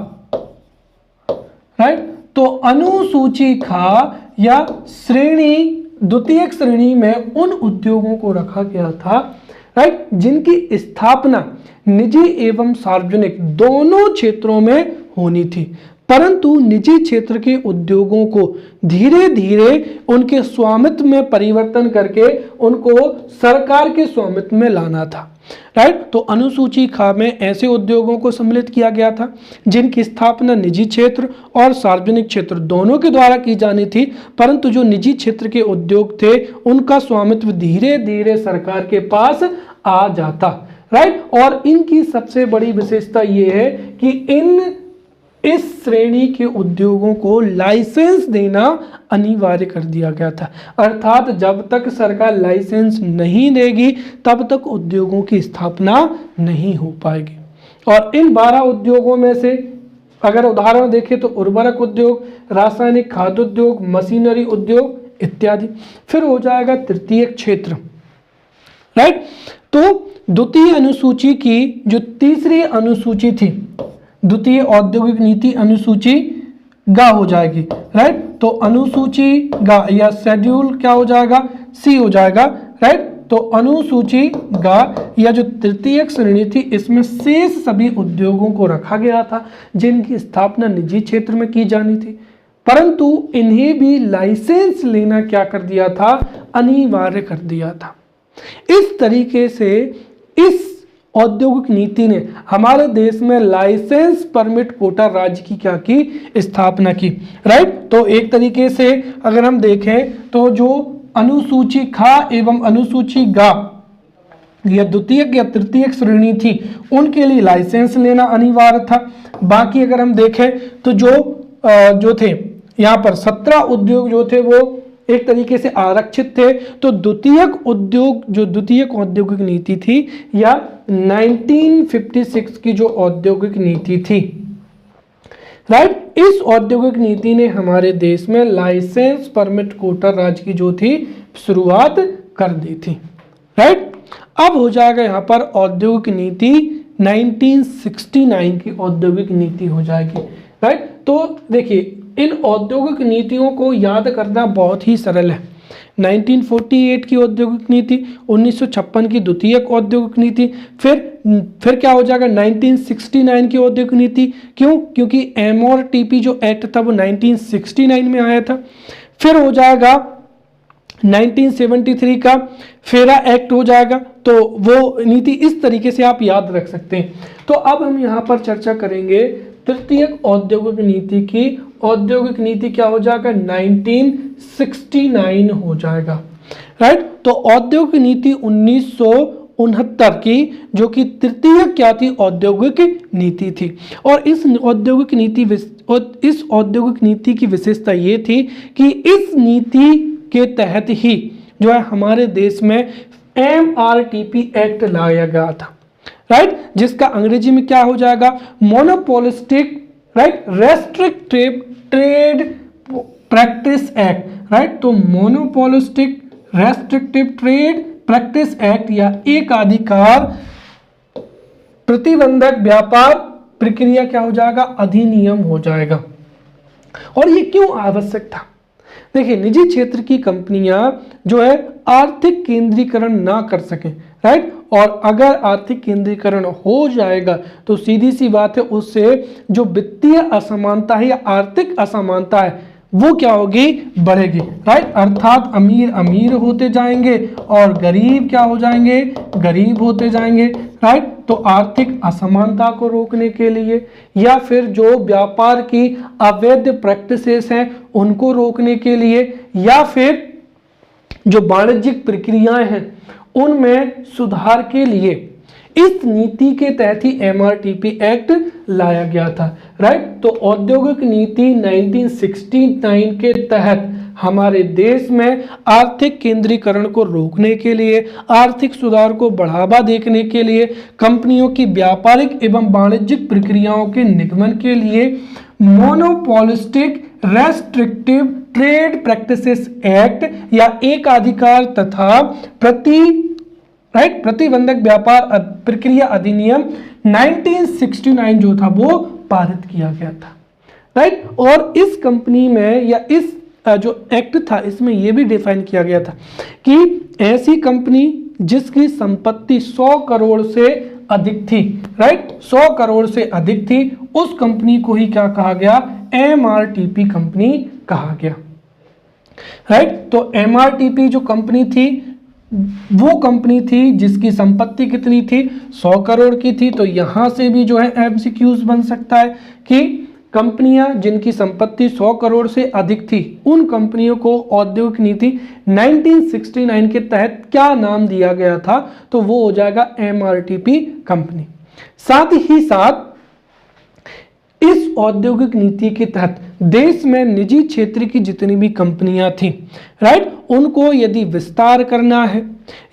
राइट। तो अनुसूची खा या श्रेणी द्वितीय श्रेणी में उन उद्योगों को रखा गया था, राइट, जिनकी स्थापना निजी एवं सार्वजनिक दोनों क्षेत्रों में होनी थी, परंतु निजी क्षेत्र के उद्योगों को धीरे धीरे उनके स्वामित्व में परिवर्तन करके उनको सरकार के स्वामित्व में लाना था, राइट। तो अनुसूची खा में ऐसे उद्योगों को सम्मिलित किया गया था जिनकी स्थापना निजी क्षेत्र और सार्वजनिक क्षेत्र दोनों के द्वारा की जानी थी, परंतु जो निजी क्षेत्र के उद्योग थे उनका स्वामित्व धीरे धीरे सरकार के पास आ जाता, राइट। और इनकी सबसे बड़ी विशेषता ये है कि इस श्रेणी के उद्योगों को लाइसेंस देना अनिवार्य कर दिया गया था। अर्थात जब तक सरकार लाइसेंस नहीं देगी तब तक उद्योगों की स्थापना नहीं हो पाएगी। और इन 12 उद्योगों में से अगर उदाहरण देखें तो उर्वरक उद्योग, रासायनिक खाद्य उद्योग, मशीनरी उद्योग इत्यादि। फिर हो जाएगा तृतीय क्षेत्र, राइट। तो द्वितीय अनुसूची की जो तीसरी अनुसूची थी, द्वितीय औद्योगिक नीति अनुसूची गा हो जाएगी, राइट। तो अनुसूची गा या शेड्यूल क्या हो जाएगा? सी हो जाएगा, राइट। तो अनुसूची ग या जो तृतीयक श्रेणी थी इसमें शेष सभी उद्योगों को रखा गया था जिनकी स्थापना निजी क्षेत्र में की जानी थी, परंतु इन्हें भी लाइसेंस लेना क्या कर दिया था, अनिवार्य कर दिया था। इस तरीके से इस औद्योगिक नीति ने हमारे देश में लाइसेंस परमिट कोटा राज्य की क्या की, स्थापना की, राइट। तो एक तरीके से अगर हम देखें तो जो अनुसूची ख एवं अनुसूची ग या द्वितीयक या तृतीयक श्रेणी थी उनके लिए लाइसेंस लेना अनिवार्य था। बाकी अगर हम देखें तो जो थे यहाँ पर 17 उद्योग जो थे वो एक तरीके से आरक्षित थे। तो द्वितीयक औद्योगिक नीति थी या 1956 की जो औद्योगिक नीति थी, राइट, इस औद्योगिक नीति ने हमारे देश में लाइसेंस परमिट कोटा राज्य की जो थी शुरुआत कर दी थी, राइट। अब हो जाएगा यहाँ पर औद्योगिक नीति 1969 की औद्योगिक नीति हो जाएगी, राइट। तो देखिए इन औद्योगिक नीतियों को याद करना बहुत ही सरल है। 1948 की औद्योगिक नीति, 1956 की द्वितीयक औद्योगिक नीति, फिर क्या हो जाएगा 1969 की औद्योगिक नीति। क्यों? क्योंकि MRTP जो एक्ट था वो 1969 में आया था। फिर हो जाएगा 1973 का फेरा एक्ट हो जाएगा। तो वो नीति इस तरीके से आप याद रख सकते हैं। तो अब हम यहाँ पर चर्चा करेंगे तृतीयक औद्योगिक नीति की। औद्योगिक नीति क्या हो जाएगा 1969 हो जाएगा, राइट। तो औद्योगिक नीति 1969 की जो कि तृतीयक क्या थी, औद्योगिक नीति थी। और इस औद्योगिक नीति की विशेषता ये थी कि इस नीति के तहत ही जो है हमारे देश में MRTP एक्ट लाया गया था, राइट, जिसका अंग्रेजी में क्या हो जाएगा monopolistic, right, restrictive trade practice act, right. तो monopolistic restrictive trade practice act या एकाधिकार प्रतिबंधक व्यापार प्रक्रिया क्या हो जाएगा, अधिनियम हो जाएगा। और ये क्यों आवश्यक था? देखिए निजी क्षेत्र की कंपनियां जो है आर्थिक केंद्रीकरण ना कर सकें, राइट, और अगर आर्थिक केंद्रीकरण हो जाएगा तो सीधी सी बात है उससे जो वित्तीय असमानता है या आर्थिक असमानता है वो क्या होगी, बढ़ेगी, राइट। अर्थात अमीर अमीर होते जाएंगे और गरीब क्या हो जाएंगे, गरीब होते जाएंगे, राइट। तो आर्थिक असमानता को रोकने के लिए या फिर जो व्यापार की अवैध प्रैक्टिसेस हैं उनको रोकने के लिए या फिर जो वाणिज्यिक प्रक्रियाएं हैं उनमें सुधार के लिए इस नीति के तहत ही MRTP एक्ट लाया गया था, राइट। तो औद्योगिक नीति 1969 के तहत हमारे देश में आर्थिक केंद्रीकरण को रोकने के लिए, आर्थिक सुधार को बढ़ावा देने के लिए, कंपनियों की व्यापारिक एवं वाणिज्यिक प्रक्रियाओं के निगमन के लिए monopolistic restrictive trade practices act या एकाधिकार तथा प्रतिबंधक व्यापार प्रक्रिया अधिनियम 1969 जो था वो पारित किया गया था, राइट। और इस कंपनी में या इस जो एक्ट था इसमें यह भी डिफाइन किया गया था कि ऐसी कंपनी जिसकी संपत्ति 100 करोड़ से अधिक थी, राइट, 100 करोड़ से अधिक थी, उस कंपनी को ही क्या कहा गया, MRTP कंपनी कहा गया, राइट। तो MRTP जो कंपनी थी वो कंपनी थी जिसकी संपत्ति कितनी थी, 100 करोड़ की थी। तो यहां से भी जो है MCQs बन सकता है कि कंपनियां जिनकी संपत्ति 100 करोड़ से अधिक थी उन कंपनियों को औद्योगिक नीति 1969 के तहत क्या नाम दिया गया था, तो वो हो जाएगा MRTP कंपनी। साथ ही साथ इस औद्योगिक नीति के तहत देश में निजी क्षेत्र की जितनी भी कंपनियां थी, राइट, उनको यदि विस्तार करना है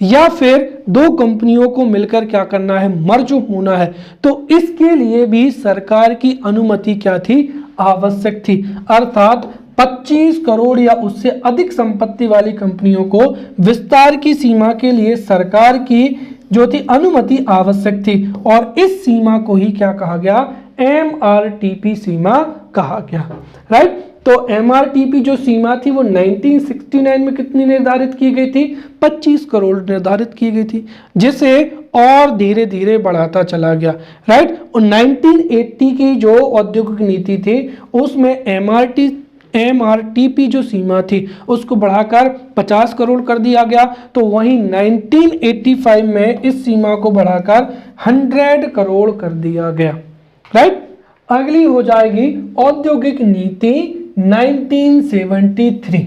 या फिर दो कंपनियों को मिलकर क्या करना है, मर्ज होना है, तो इसके लिए भी सरकार की अनुमति क्या थी, आवश्यक थी। अर्थात 25 करोड़ या उससे अधिक संपत्ति वाली कंपनियों को विस्तार की सीमा के लिए सरकार की जो थी अनुमति आवश्यक थी और इस सीमा को ही क्या कहा गया, MRTP सीमा कहा गया, राइट। तो MRTP जो सीमा थी वो 1969 में कितनी निर्धारित की गई थी? 25 करोड़ निर्धारित की गई थी, जिसे और धीरे धीरे बढ़ाता चला गया, राइट। और 1980 की जो औद्योगिक नीति थी उसमें MRTP जो सीमा थी उसको बढ़ाकर 50 करोड़ कर दिया गया। तो वहीं 1985 में इस सीमा को बढ़ाकर 100 करोड़ कर दिया गया, राइट। अगली हो जाएगी औद्योगिक नीति 1973,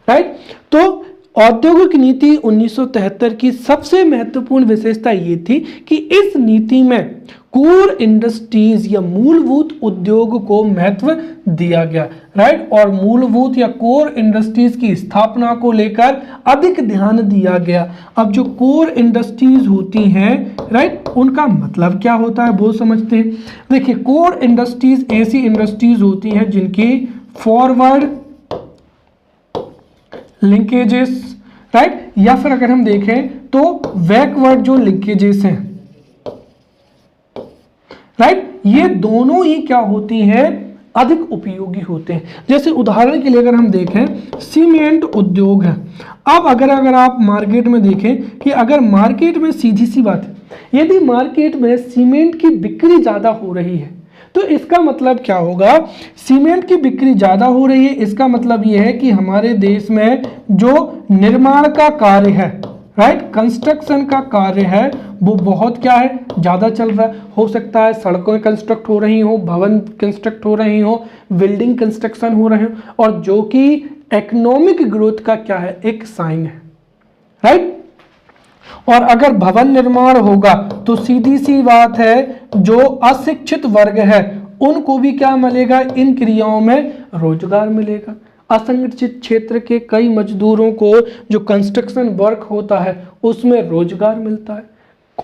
राइट। तो औद्योगिक नीति 1973 की सबसे महत्वपूर्ण विशेषता ये थी कि इस नीति में कोर इंडस्ट्रीज या मूलभूत उद्योग को महत्व दिया गया, राइट। और मूलभूत या कोर इंडस्ट्रीज की स्थापना को लेकर अधिक ध्यान दिया गया। अब जो कोर इंडस्ट्रीज होती हैं, राइट, उनका मतलब क्या होता है वो समझते हैं। देखिए, कोर इंडस्ट्रीज ऐसी इंडस्ट्रीज होती हैं जिनकी फॉरवर्ड लिंकेजेस, राइट, या फिर अगर हम देखें तो बैकवर्ड जो लिंकेजेस हैं, राइट, ये दोनों ही क्या होती हैं? अधिक उपयोगी होते हैं। जैसे उदाहरण के लिए अगर हम देखें, सीमेंट उद्योग है। अब अगर आप मार्केट में देखें कि अगर मार्केट में सीधी सी बात है, यदि मार्केट में सीमेंट की बिक्री ज़्यादा हो रही है तो इसका मतलब क्या होगा? सीमेंट की बिक्री ज़्यादा हो रही है, इसका मतलब ये है कि हमारे देश में जो निर्माण का कार्य है, राइट, कंस्ट्रक्शन का कार्य है, वो बहुत क्या है? ज़्यादा चल रहा है। हो सकता है सड़कें कंस्ट्रक्ट हो रही हो, भवन कंस्ट्रक्ट हो रही हो, बिल्डिंग कंस्ट्रक्शन हो रहे हो, और जो कि इकोनॉमिक ग्रोथ का क्या है? एक साइन है, राइट। और अगर भवन निर्माण होगा तो सीधी सी बात है जो अशिक्षित वर्ग है उनको भी क्या मिलेगा? इन क्रियाओं में रोजगार मिलेगा। असंगठित क्षेत्र के कई मजदूरों को जो कंस्ट्रक्शन वर्क होता है उसमें रोजगार मिलता है।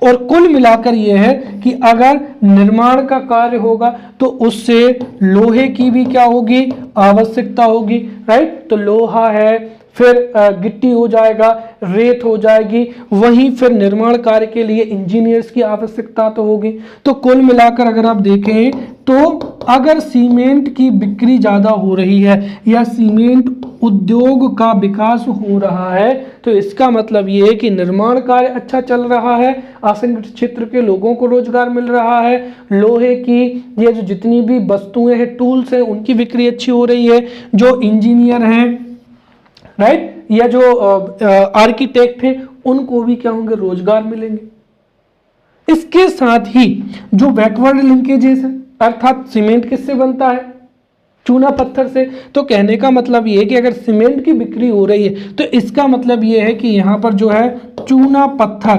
और कुल मिलाकर यह है कि अगर निर्माण का कार्य होगा तो उससे लोहे की भी क्या होगी? आवश्यकता होगी, राइट। तो लोहा है, फिर गिट्टी हो जाएगा, रेत हो जाएगी, वहीं फिर निर्माण कार्य के लिए इंजीनियर्स की आवश्यकता तो होगी। तो कुल मिलाकर अगर आप देखें तो अगर सीमेंट की बिक्री ज़्यादा हो रही है या सीमेंट उद्योग का विकास हो रहा है तो इसका मतलब ये है कि निर्माण कार्य अच्छा चल रहा है, असंगठित क्षेत्र के लोगों को रोजगार मिल रहा है, लोहे की ये जो जितनी भी वस्तुएं हैं, टूल्स हैं, उनकी बिक्री अच्छी हो रही है, जो इंजीनियर हैं, राइट, या जो आर्किटेक्ट हैं, उनको भी क्या होंगे? रोजगार मिलेंगे। इसके साथ ही जो बैकवर्ड लिंकेजेस है, अर्थात सीमेंट किससे बनता है? चूना पत्थर से। तो कहने का मतलब ये है कि अगर सीमेंट की बिक्री हो रही है तो इसका मतलब ये है कि यहाँ पर जो है चूना पत्थर,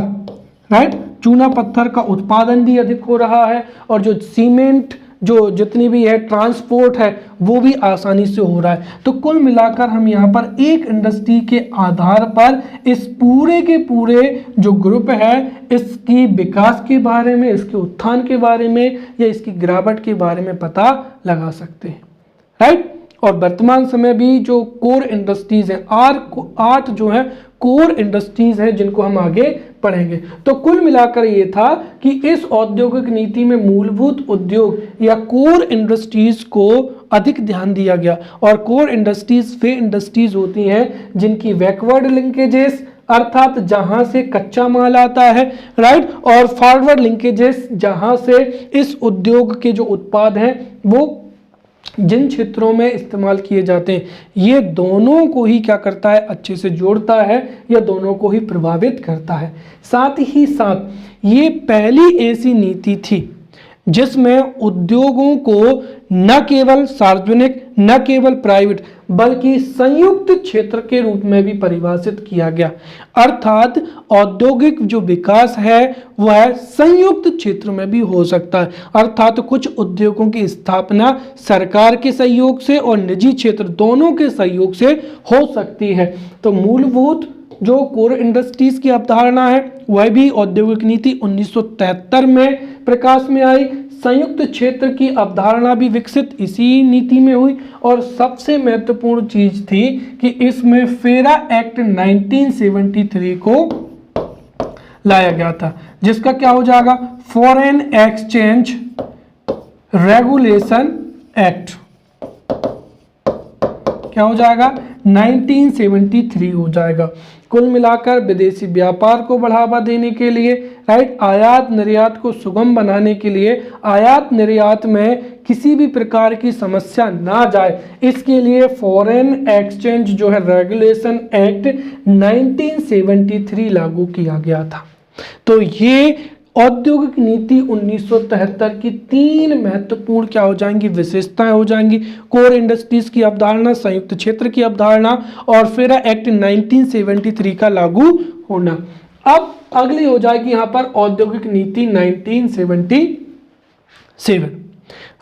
राइट, चूना पत्थर का उत्पादन भी अधिक हो रहा है, और जो सीमेंट जो जितनी भी है ट्रांसपोर्ट है वो भी आसानी से हो रहा है। तो कुल मिलाकर हम यहाँ पर एक इंडस्ट्री के आधार पर इस पूरे के पूरे जो ग्रुप है इसकी विकास के बारे में, इसके उत्थान के बारे में या इसकी गिरावट के बारे में पता लगा सकते हैं, राइट। और वर्तमान समय भी जो कोर इंडस्ट्रीज हैं, 8 जो है कोर इंडस्ट्रीज हैं जिनको हम आगे पढ़ेंगे। तो कुल मिलाकर ये था कि इस औद्योगिक नीति में मूलभूत उद्योग या कोर इंडस्ट्रीज को अधिक ध्यान दिया गया। और कोर इंडस्ट्रीज वे इंडस्ट्रीज होती हैं जिनकी बैकवर्ड लिंकेजेस, अर्थात जहां से कच्चा माल आता है, राइट, और फॉरवर्ड लिंकेजेस जहां से इस उद्योग के जो उत्पाद हैं वो जिन क्षेत्रों में इस्तेमाल किए जाते हैं, ये दोनों को ही क्या करता है? अच्छे से जोड़ता है या दोनों को ही प्रभावित करता है। साथ ही साथ ये पहली ऐसी नीति थी जिसमें उद्योगों को न केवल सार्वजनिक, न केवल प्राइवेट, बल्कि संयुक्त क्षेत्र के रूप में भी परिभाषित किया गया। अर्थात औद्योगिक जो विकास है वह संयुक्त क्षेत्र में भी हो सकता है। अर्थात कुछ उद्योगों की स्थापना सरकार के सहयोग से और निजी क्षेत्र दोनों के सहयोग से हो सकती है। तो मूलभूत जो कोर इंडस्ट्रीज की अवधारणा है वह भी औद्योगिक नीति 1973 में प्रकाश में आई। संयुक्त क्षेत्र की अवधारणा भी विकसित इसी नीति में हुई। और सबसे महत्वपूर्ण चीज थी कि इसमें फेरा एक्ट 1973 को लाया गया था, जिसका क्या हो जाएगा? फॉरेन एक्सचेंज रेगुलेशन एक्ट, क्या हो जाएगा 1973 हो जाएगा। कुल मिलाकर विदेशी व्यापार को बढ़ावा देने के लिए, राइट, आयात निर्यात को सुगम बनाने के लिए, आयात निर्यात में किसी भी प्रकार की समस्या ना जाए, इसके लिए फॉरेन एक्सचेंज जो है रेगुलेशन एक्ट 1973 लागू किया गया था। तो ये औद्योगिक नीति 1973 की 3 महत्वपूर्ण क्या हो जाएंगी, विशेषताएं हो जाएंगी। कोर इंडस्ट्रीज की अवधारणा, संयुक्त क्षेत्र की अवधारणा और फिर एक्ट 1973 का लागू होना। अब अगली हो जाएगी यहां पर औद्योगिक नीति 1977,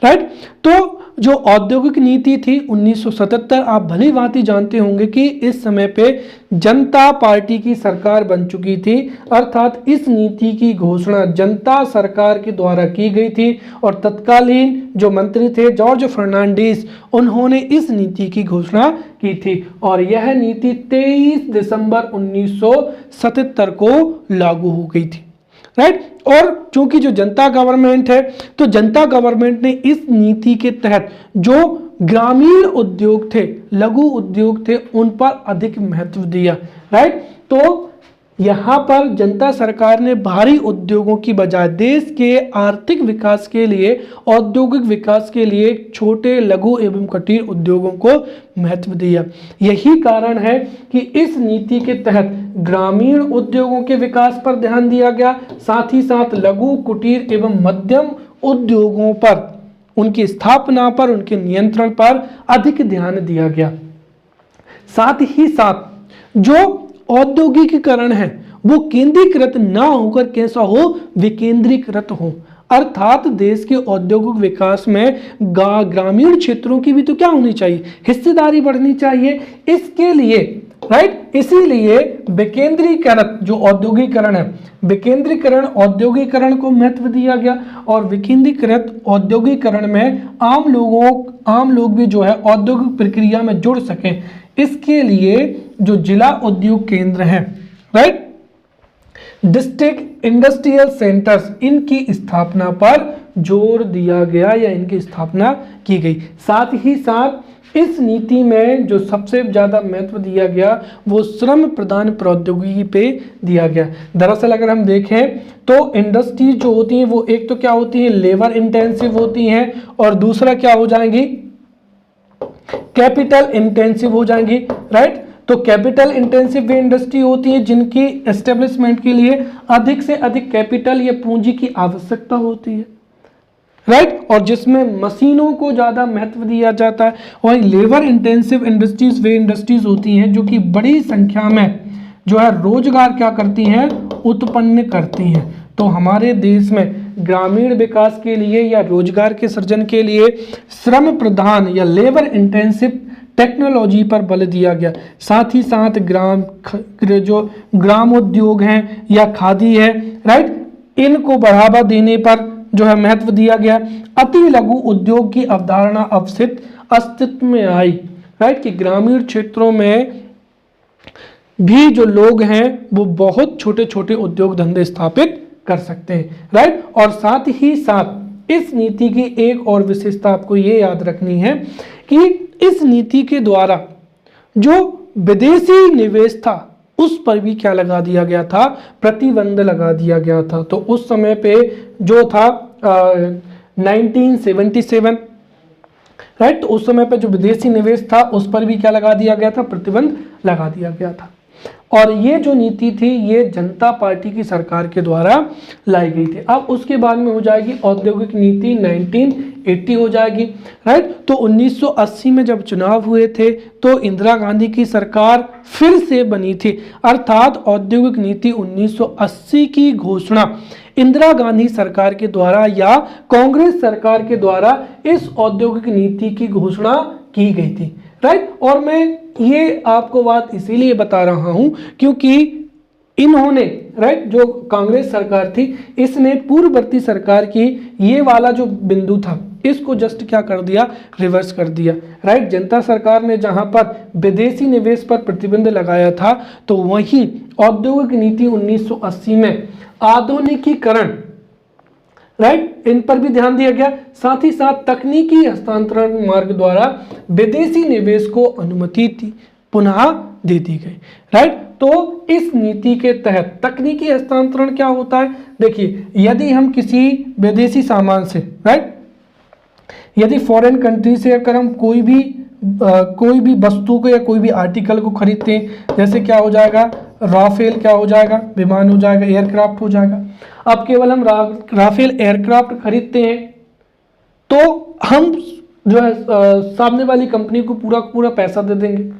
राइट। तो जो औद्योगिक नीति थी 1977, आप भली भांति जानते होंगे कि इस समय पे जनता पार्टी की सरकार बन चुकी थी, अर्थात इस नीति की घोषणा जनता सरकार के द्वारा की गई थी और तत्कालीन जो मंत्री थे जॉर्ज फर्नांडिस, उन्होंने इस नीति की घोषणा की थी और यह नीति 23 दिसंबर 1977 को लागू हो गई थी, राइट। और चूंकि जो जनता गवर्नमेंट है, तो जनता गवर्नमेंट ने इस नीति के तहत जो ग्रामीण उद्योग थे, लघु उद्योग थे, उन पर अधिक महत्व दिया, राइट। तो यहाँ पर जनता सरकार ने भारी उद्योगों की बजाय देश के आर्थिक विकास के लिए, औद्योगिक विकास के लिए छोटे, लघु एवं कुटीर उद्योगों को महत्व दिया। यही कारण है कि इस नीति के तहत ग्रामीण उद्योगों के विकास पर ध्यान दिया गया, साथ ही साथ लघु, कुटीर एवं मध्यम उद्योगों पर, उनकी स्थापना पर, उनके नियंत्रण पर अधिक ध्यान दिया गया। साथ ही साथ जो औद्योगिकीकरण है वो केंद्रीकृत ना होकर कैसा हो, विकेंद्रीकृत हो, अर्थात देश के औद्योगिक विकास में ग्रामीण क्षेत्रों की भी तो क्या होनी चाहिए, हिस्सेदारी बढ़नी चाहिए। इसके लिए, राइट, इसीलिए विकेंद्रीकृत जो औद्योगिकरण है, विकेंद्रीकरण औद्योगिकरण को महत्व दिया गया और विकेंद्रीकृत औद्योगिकरण में आम लोग भी जो है औद्योगिक प्रक्रिया में जुड़ सकें, इसके लिए जो जिला उद्योग केंद्र हैं, राइट, डिस्ट्रिक्ट इंडस्ट्रियल सेंटर्स, इनकी स्थापना पर जोर दिया गया या इनकी स्थापना की गई। साथ ही साथ इस नीति में जो सबसे ज्यादा महत्व दिया गया वो श्रम प्रधान प्रौद्योगिकी पे दिया गया। दरअसल अगर हम देखें तो इंडस्ट्रीज जो होती हैं वो एक तो क्या होती है, लेबर इंटेंसिव होती हैं और दूसरा क्या हो जाएंगी, कैपिटल इंटेंसिव हो जाएंगी, राइट। तो कैपिटल इंटेंसिव वे इंडस्ट्री होती है जिनकी एस्टेब्लिशमेंट के लिए अधिक से अधिक कैपिटल या पूंजी की आवश्यकता होती है, राइट, और जिसमें मशीनों को ज्यादा महत्व दिया जाता है। वहीं लेबर इंटेंसिव इंडस्ट्रीज वे इंडस्ट्रीज होती हैं जो कि बड़ी संख्या में जो है रोजगार क्या करती हैं, उत्पन्न करती हैं। तो हमारे देश में ग्रामीण विकास के लिए या रोजगार के सृजन के लिए श्रम प्रधान या लेबर इंटेंसिव टेक्नोलॉजी पर बल दिया गया। साथ ही साथ जो ग्राम उद्योग हैं या खादी है, राइट, इनको बढ़ावा देने पर जो है महत्व दिया गया। अति लघु उद्योग की अवधारणा अस्तित्व में आई, राइट, कि ग्रामीण क्षेत्रों में भी जो लोग हैं वो बहुत छोटे छोटे उद्योग धंधे स्थापित कर सकते हैं, राइट। और साथ ही साथ इस नीति की एक और विशेषता आपको ये याद रखनी है कि इस नीति के द्वारा जो विदेशी निवेश था उस पर भी क्या लगा दिया गया था, प्रतिबंध लगा दिया गया था। तो उस समय पे जो था 1977, राइट, तो उस समय पे जो विदेशी निवेश था उस पर भी क्या लगा दिया गया था, प्रतिबंध लगा दिया गया था। और ये जो नीति थी ये जनता पार्टी की सरकार के द्वारा लाई गई थी। अब उसके बाद में हो जाएगी औद्योगिक नीति 1980 हो जाएगी, राइट। तो 1980 में जब चुनाव हुए थे तो इंदिरा गांधी की सरकार फिर से बनी थी, अर्थात औद्योगिक नीति 1980 की घोषणा इंदिरा गांधी सरकार के द्वारा या कांग्रेस सरकार के द्वारा इस औद्योगिक नीति की घोषणा की गई थी, राइट। और मैं ये आपको बात इसीलिए बता रहा हूं क्योंकि इन्होंने, राइट, जो कांग्रेस सरकार थी इसने पूर्ववर्ती सरकार की ये वाला जो बिंदु था इसको जस्ट क्या कर दिया, रिवर्स कर दिया, राइट। जनता सरकार ने जहां पर विदेशी निवेश पर प्रतिबंध लगाया था तो वहीं औद्योगिक नीति 1980 में आधुनिकीकरण, राइट, इन पर भी ध्यान दिया गया। साथ ही साथ तकनीकी हस्तांतरण मार्ग द्वारा विदेशी निवेश को अनुमति थी पुनः दे दी गई। राइट, तो इस नीति के तहत तकनीकी हस्तांतरण क्या होता है, देखिए यदि हम किसी विदेशी सामान से, राइट, यदि फॉरेन कंट्री से अगर हम कोई भी वस्तु को या कोई भी आर्टिकल को खरीदते हैं, जैसे क्या हो जाएगा, राफेल क्या हो जाएगा, विमान हो जाएगा, एयरक्राफ्ट हो जाएगा। अब केवल हम राफेल एयरक्राफ्ट खरीदते हैं तो हम जो है सामने वाली कंपनी को पूरा पैसा दे देंगे।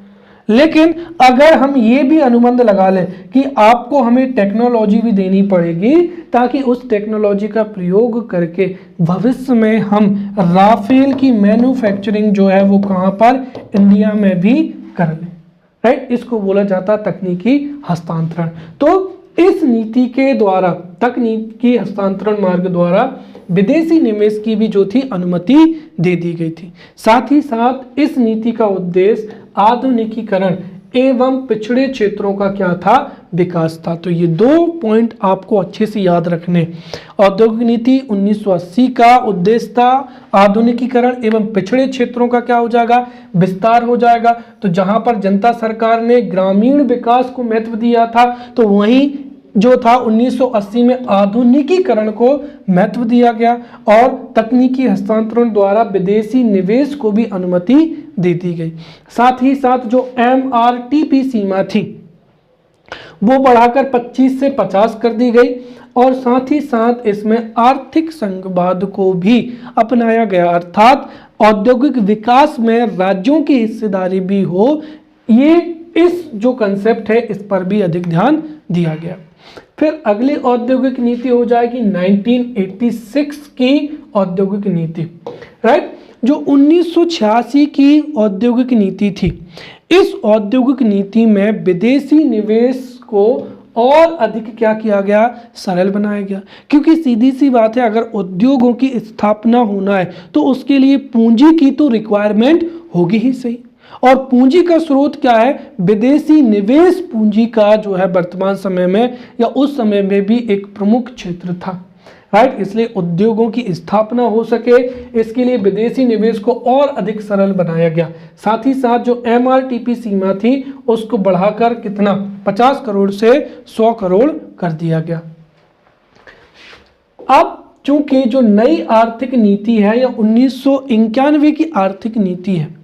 लेकिन अगर हम ये भी अनुबंध लगा लें कि आपको हमें टेक्नोलॉजी भी देनी पड़ेगी ताकि उस टेक्नोलॉजी का प्रयोग करके भविष्य में हम राफेल की मैन्युफैक्चरिंग जो है वो कहाँ पर, इंडिया में भी कर लें। राइट, इसको बोला जाता है तकनीकी हस्तांतरण। तो इस नीति के द्वारा, तकनीकी हस्तांतरण मार्ग द्वारा विदेशी निवेश की भी जो थी अनुमति दे दी गई थी। साथ ही साथ इस नीति का उद्देश्य आधुनिकीकरण एवं पिछड़े क्षेत्रों का क्या था, विकास था। तो ये 2 पॉइंट आपको अच्छे से याद रखने। औद्योगिक नीति 1980 का उद्देश्य था आधुनिकीकरण एवं पिछड़े क्षेत्रों का क्या हो जाएगा, विस्तार हो जाएगा। तो जहां पर जनता सरकार ने ग्रामीण विकास को महत्व दिया था, तो वहीं जो था 1980 में आधुनिकीकरण को महत्व दिया गया और तकनीकी हस्तांतरण द्वारा विदेशी निवेश को भी अनुमति दे दी गई। साथ ही साथ जो MRTP सीमा थी वो बढ़ाकर 25 से 50 कर दी गई और साथ ही साथ इसमें आर्थिक संघवाद को भी अपनाया गया, अर्थात औद्योगिक विकास में राज्यों की हिस्सेदारी भी हो, ये इस जो कंसेप्ट है इस पर भी अधिक ध्यान दिया गया। फिर अगली औद्योगिक नीति हो जाएगी 1986 की औद्योगिक नीति। राइट, जो 1986 की औद्योगिक नीति थी, इस औद्योगिक नीति में विदेशी निवेश को और अधिक क्या किया गया, सरल बनाया गया। क्योंकि सीधी सी बात है, अगर उद्योगों की स्थापना होना है तो उसके लिए पूंजी की तो रिक्वायरमेंट होगी ही सही, और पूंजी का स्रोत क्या है, विदेशी निवेश पूंजी का जो है वर्तमान समय में या उस समय में भी एक प्रमुख क्षेत्र था। राइट, इसलिए उद्योगों की स्थापना हो सके इसके लिए विदेशी निवेश को और अधिक सरल बनाया गया। साथ ही साथ जो MRTP सीमा थी उसको बढ़ाकर कितना, 50 करोड़ से 100 करोड़ कर दिया गया। अब चूंकि जो नई आर्थिक नीति है या 1991 की आर्थिक नीति है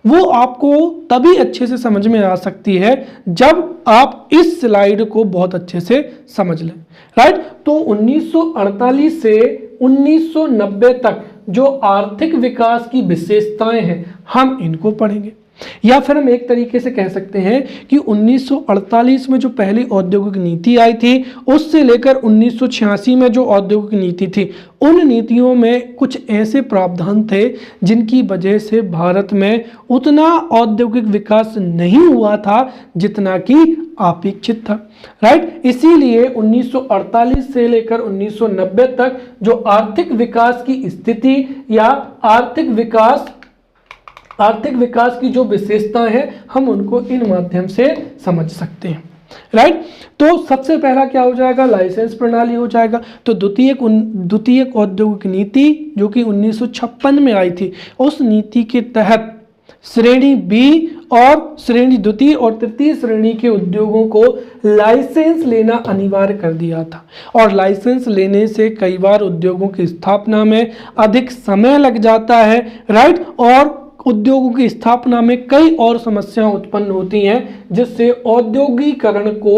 वो आपको तभी अच्छे से समझ में आ सकती है जब आप इस स्लाइड को बहुत अच्छे से समझ लें। राइट, तो 1948 से 1990 तक जो आर्थिक विकास की विशेषताएं हैं हम इनको पढ़ेंगे, या फिर हम एक तरीके से कह सकते हैं कि 1948 में जो पहली औद्योगिक नीति आई थी उससे लेकर 1986 में जो औद्योगिक नीति थी, उन नीतियों में कुछ ऐसे प्रावधान थे जिनकी वजह से भारत में उतना औद्योगिक विकास नहीं हुआ था जितना कि अपेक्षित था। राइट, इसीलिए 1948 से लेकर 1990 तक जो आर्थिक विकास की स्थिति या आर्थिक विकास की जो विशेषताएं हैं हम उनको इन माध्यम से समझ सकते हैं। राइट, तो सबसे पहला क्या हो जाएगा, लाइसेंस प्रणाली हो जाएगा। तो द्वितीयक औद्योगिक नीति जो कि 1956 में आई थी, उस नीति के तहत श्रेणी बी और श्रेणी द्वितीय और तृतीय श्रेणी के उद्योगों को लाइसेंस लेना अनिवार्य कर दिया था, और लाइसेंस लेने से कई बार उद्योगों की स्थापना में अधिक समय लग जाता है। राइट, और उद्योगों की स्थापना में कई और समस्याएं उत्पन्न होती हैं जिससे औद्योगिकरण को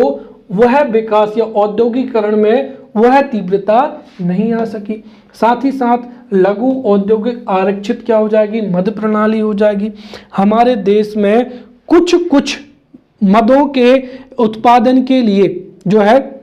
वह विकास या औद्योगिकरण में वह तीव्रता नहीं आ सकी। साथ ही साथ लघु औद्योगिक आरक्षित क्या हो जाएगी, मद प्रणाली हो जाएगी। हमारे देश में कुछ मदों के उत्पादन के लिए जो है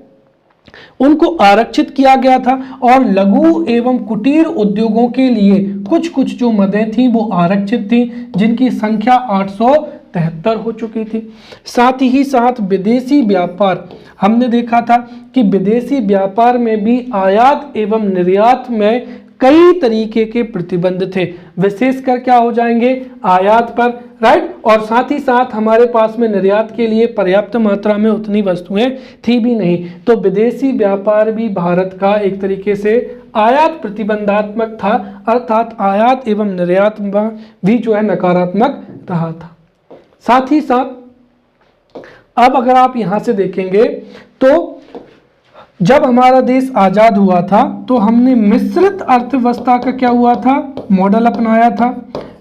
उनको आरक्षित किया गया था, और लघु एवं कुटीर उद्योगों के लिए कुछ जो मदें थी वो आरक्षित थी, जिनकी संख्या 873 हो चुकी थी। साथ ही साथ विदेशी व्यापार, हमने देखा था कि विदेशी व्यापार में भी आयात एवं निर्यात में कई तरीके के प्रतिबंध थे, विशेषकर क्या हो जाएंगे, आयात पर। राइट, और साथ ही साथ हमारे पास में निर्यात के लिए पर्याप्त मात्रा में उतनी वस्तुएं थी भी नहीं, तो विदेशी व्यापार भी भारत का एक तरीके से आयात प्रतिबंधात्मक था, अर्थात आयात एवं निर्यात भी जो है नकारात्मक रहा था। साथ ही साथ अब अगर आप यहां से देखेंगे तो जब हमारा देश आजाद हुआ था तो हमने मिश्रित अर्थव्यवस्था का क्या हुआ था, मॉडल अपनाया था,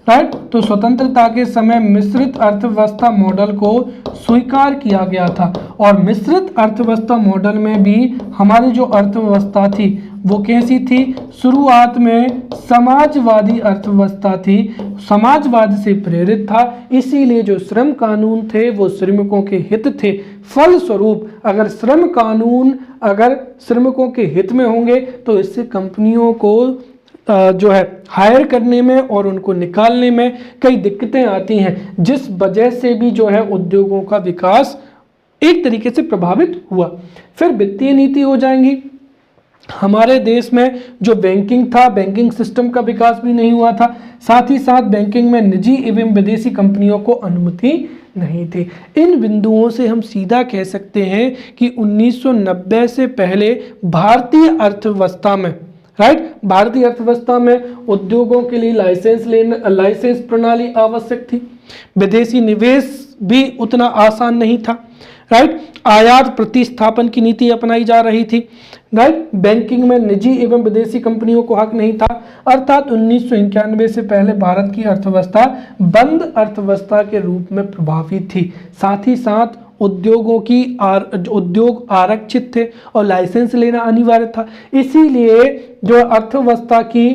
राइट। तो स्वतंत्रता के समय मिश्रित अर्थव्यवस्था मॉडल को स्वीकार किया गया था और मिश्रित अर्थव्यवस्था मॉडल में भी हमारी जो अर्थव्यवस्था थी वो कैसी थी, शुरुआत में समाजवादी अर्थव्यवस्था थी, समाजवाद से प्रेरित था, इसीलिए जो श्रम कानून थे वो श्रमिकों के हित थे। फलस्वरूप अगर श्रम कानून अगर श्रमिकों के हित में होंगे तो इससे कंपनियों को जो है हायर करने में और उनको निकालने में कई दिक्कतें आती हैं, जिस वजह से भी जो है उद्योगों का विकास एक तरीके से प्रभावित हुआ। फिर वित्तीय नीति हो जाएंगी। हमारे देश में जो बैंकिंग था, बैंकिंग सिस्टम का विकास भी नहीं हुआ था, साथ ही साथ बैंकिंग में निजी एवं विदेशी कंपनियों को अनुमति नहीं थी। इन बिंदुओं से हम सीधा कह सकते हैं कि 1990 से पहले भारतीय अर्थव्यवस्था में, राइट, भारतीय अर्थव्यवस्था में उद्योगों के लिए लाइसेंस प्रणाली आवश्यक थी, विदेशी निवेश भी उतना आसान नहीं था, राइट, आयात प्रतिस्थापन की नीति अपनाई जा रही थी, राइट, बैंकिंग में निजी एवं विदेशी कंपनियों को हक नहीं था, अर्थात 1991 से पहले भारत की अर्थव्यवस्था बंद अर्थव्यवस्था के रूप में प्रभावित थी। साथ ही साथ उद्योग आरक्षित थे और लाइसेंस लेना अनिवार्य था, इसीलिए जो अर्थव्यवस्था की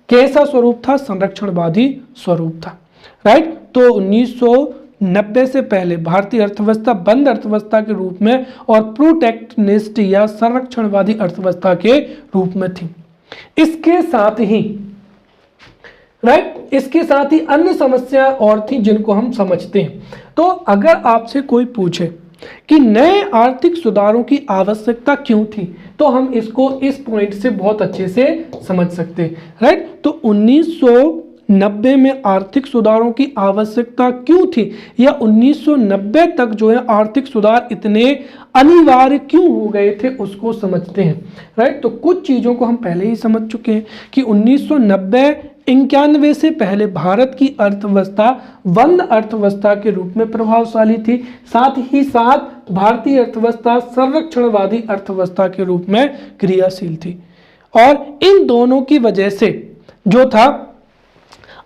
कैसा स्वरूप था, संरक्षणवादी स्वरूप था, राइट। तो 1990 से पहले भारतीय अर्थव्यवस्था बंद अर्थव्यवस्था के रूप में और प्रोटेक्शनिस्ट या संरक्षणवादी अर्थव्यवस्था के रूप में थी। इसके साथ ही इसके साथ ही अन्य समस्या और थी जिनको हम समझते हैं। तो अगर आपसे कोई पूछे कि नए आर्थिक सुधारों की आवश्यकता क्यों थी, तो हम इसको इस पॉइंट से बहुत अच्छे से समझ सकते हैं, राइट। तो 1990 में आर्थिक सुधारों की आवश्यकता क्यों थी या 1990 तक जो है आर्थिक सुधार इतने अनिवार्य क्यों हो गए थे, उसको समझते हैं, राइट। तो कुछ चीज़ों को हम पहले ही समझ चुके हैं कि 1991 से पहले भारत की अर्थव्यवस्था बंद अर्थव्यवस्था के रूप में प्रभावशाली थी, साथ ही साथ भारतीय अर्थव्यवस्था संरक्षणवादी अर्थव्यवस्था के रूप में क्रियाशील थी और इन दोनों की वजह से जो था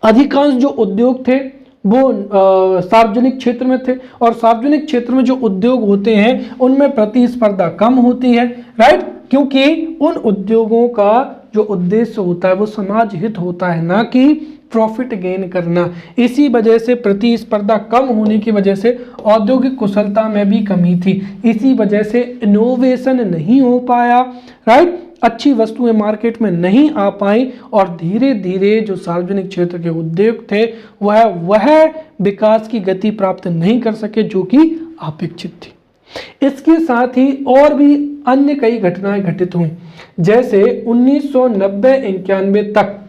अधिकांश जो उद्योग थे वो सार्वजनिक क्षेत्र में थे और सार्वजनिक क्षेत्र में जो उद्योग होते हैं उनमें प्रतिस्पर्धा कम होती है, राइट, क्योंकि उन उद्योगों का जो उद्देश्य होता है वो समाज हित होता है, ना कि प्रॉफिट गेन करना। इसी वजह से प्रतिस्पर्धा कम होने की वजह से औद्योगिक कुशलता में भी कमी थी, इसी वजह से इनोवेशन नहीं हो पाया, राइट, अच्छी वस्तुएं मार्केट में नहीं आ पाई और धीरे धीरे जो सार्वजनिक क्षेत्र के उद्योग थे वह विकास की गति प्राप्त नहीं कर सके जो कि अपेक्षित थी। इसके साथ ही और भी अन्य कई घटनाएं घटित हुई, जैसे 1990-91 तक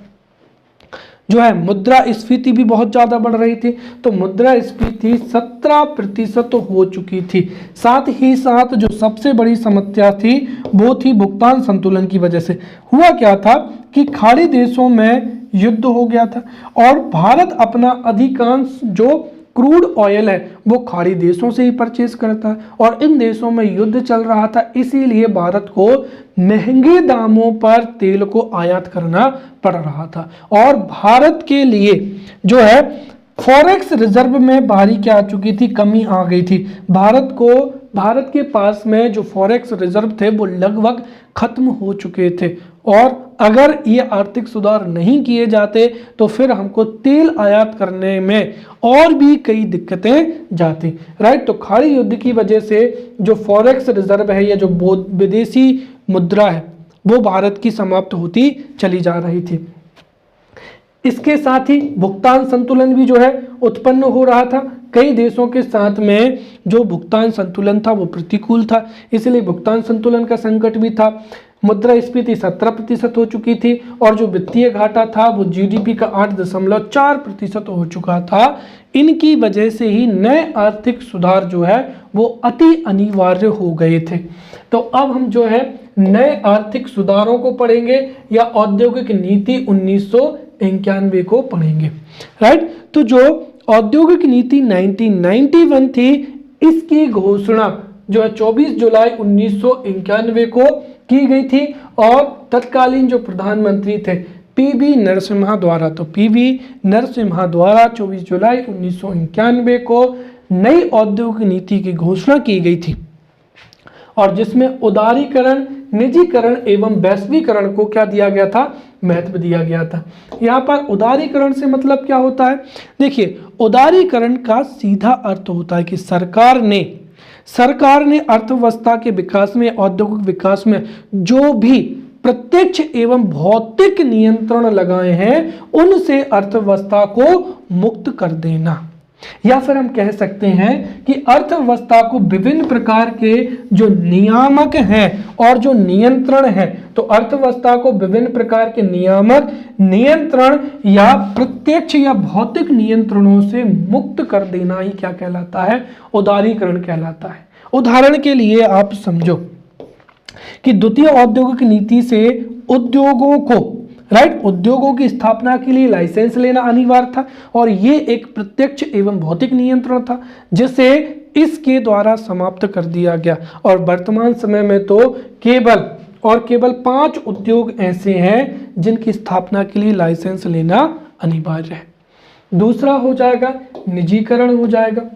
जो है मुद्रास्फीति भी बहुत ज़्यादा बढ़ रही थी, तो मुद्रास्फीति 17% हो चुकी थी। साथ ही साथ जो सबसे बड़ी समस्या थी वो थी भुगतान संतुलन की वजह से। हुआ क्या था कि खाड़ी देशों में युद्ध हो गया था और भारत अपना अधिकांश जो क्रूड ऑयल है वो खाड़ी देशों से ही परचेज करता है और इन देशों में युद्ध चल रहा था, इसीलिए भारत को महंगे दामों पर तेल को आयात करना पड़ रहा था और भारत के लिए जो है फॉरेक्स रिजर्व में भारी क्या आ चुकी थी, कमी आ गई थी। भारत के पास में जो फॉरेक्स रिजर्व थे वो लगभग खत्म हो चुके थे और अगर ये आर्थिक सुधार नहीं किए जाते तो फिर हमको तेल आयात करने में और भी कई दिक्कतें जाती, राइट। तो खाड़ी युद्ध की वजह से जो फॉरेक्स रिजर्व है या जो विदेशी मुद्रा है वो भारत की समाप्त होती चली जा रही थी। इसके साथ ही भुगतान संतुलन भी जो है उत्पन्न हो रहा था। कई देशों के साथ में जो भुगतान संतुलन था वो प्रतिकूल था, इसलिए भुगतान संतुलन का संकट भी था। मुद्रास्फीति 17% हो चुकी थी और जो वित्तीय घाटा था वो जीडीपी का 8.4% हो चुका था। इनकी वजह से ही नए आर्थिक सुधार जो है वो अति अनिवार्य हो गए थे। तो अब हम जो है नए आर्थिक सुधारों को पढ़ेंगे या औद्योगिक नीति 1991 को पढ़ेंगे, राइट। तो जो औद्योगिक नीति 1991 थी, इसकी घोषणा जो है 24 जुलाई 1991 को की गई थी और तत्कालीन जो प्रधानमंत्री थे पीवी नरसिम्हा द्वारा। तो पीवी नरसिम्हा द्वारा 24 जुलाई 1991 को नई औद्योगिक नीति की घोषणा की गई थी और जिसमें उदारीकरण, निजीकरण एवं वैश्वीकरण को क्या दिया गया था, महत्व दिया गया था। यहाँ पर उदारीकरण से मतलब क्या होता है, देखिए उदारीकरण का सीधा अर्थ होता है कि सरकार ने अर्थव्यवस्था के विकास में, औद्योगिक विकास में जो भी प्रत्यक्ष एवं भौतिक नियंत्रण लगाए हैं उनसे अर्थव्यवस्था को मुक्त कर देना। या फिर हम कह सकते हैं कि अर्थव्यवस्था को विभिन्न प्रकार के जो नियामक हैं और जो नियंत्रण है, तो अर्थव्यवस्था को विभिन्न प्रकार के नियामक, नियंत्रण या प्रत्यक्ष या भौतिक नियंत्रणों से मुक्त कर देना ही क्या कहलाता है, उदारीकरण कहलाता है। उदाहरण के लिए आप समझो कि द्वितीय औद्योगिक नीति से उद्योगों को, राइट, उद्योगों की स्थापना के लिए लाइसेंस लेना अनिवार्य था और ये एक प्रत्यक्ष एवं भौतिक नियंत्रण था जिसे इसके द्वारा समाप्त कर दिया गया। और वर्तमान समय में तो केवल 5 उद्योग ऐसे हैं जिनकी स्थापना के लिए लाइसेंस लेना अनिवार्य है। दूसरा हो जाएगा निजीकरण हो जाएगा।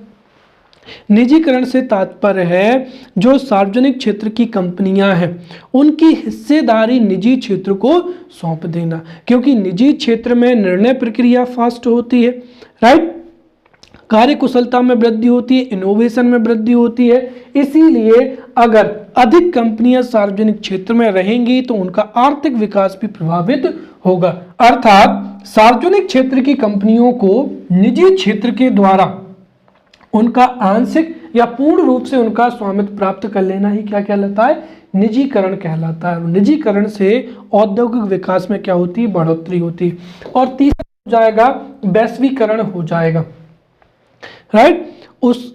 निजीकरण से तात्पर्य है जो सार्वजनिक क्षेत्र की कंपनियां हैं उनकी हिस्सेदारी निजी क्षेत्र को सौंप देना, क्योंकि निजी क्षेत्र में निर्णय प्रक्रिया फास्ट होती है, राइट, कार्य कुशलता में वृद्धि होती है, इनोवेशन में वृद्धि होती है। इसीलिए अगर अधिक कंपनियां सार्वजनिक क्षेत्र में रहेंगी तो उनका आर्थिक विकास भी प्रभावित होगा। अर्थात सार्वजनिक क्षेत्र की कंपनियों को निजी क्षेत्र के द्वारा उनका आंशिक या पूर्ण रूप से उनका स्वामित्व प्राप्त कर लेना ही क्या कहलाता है, निजीकरण कहलाता है। निजीकरण से औद्योगिक विकास में क्या होती है, बढ़ोतरी होती है। और तीसरा हो जाएगा वैश्वीकरण हो जाएगा, राइट।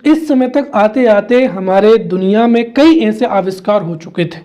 इस समय तक आते आते हमारे दुनिया में कई ऐसे आविष्कार हो चुके थे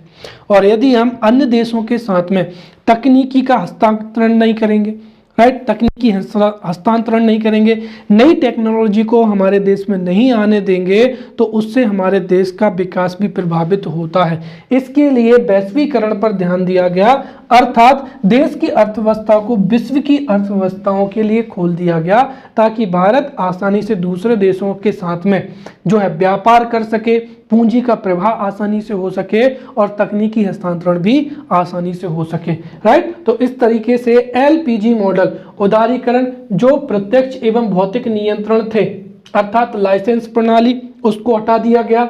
और यदि हम अन्य देशों के साथ में तकनीकी का हस्तांतरण नहीं करेंगे, राइट, तकनीकी हस्तांतरण नहीं करेंगे, नई टेक्नोलॉजी को हमारे देश में नहीं आने देंगे तो उससे हमारे देश का विकास भी प्रभावित होता है। इसके लिए वैश्वीकरण पर ध्यान दिया गया, अर्थात देश की अर्थव्यवस्था को विश्व की अर्थव्यवस्थाओं के लिए खोल दिया गया ताकि भारत आसानी से दूसरे देशों के साथ में जो है व्यापार कर सके, पूंजी का प्रवाह आसानी से हो सके और तकनीकी हस्तांतरण भी आसानी से हो सके, राइट। तो इस तरीके से एलपीजी मॉडल, उदारीकरण, जो प्रत्यक्ष एवं भौतिक नियंत्रण थे अर्थात लाइसेंस प्रणाली, उसको हटा दिया गया।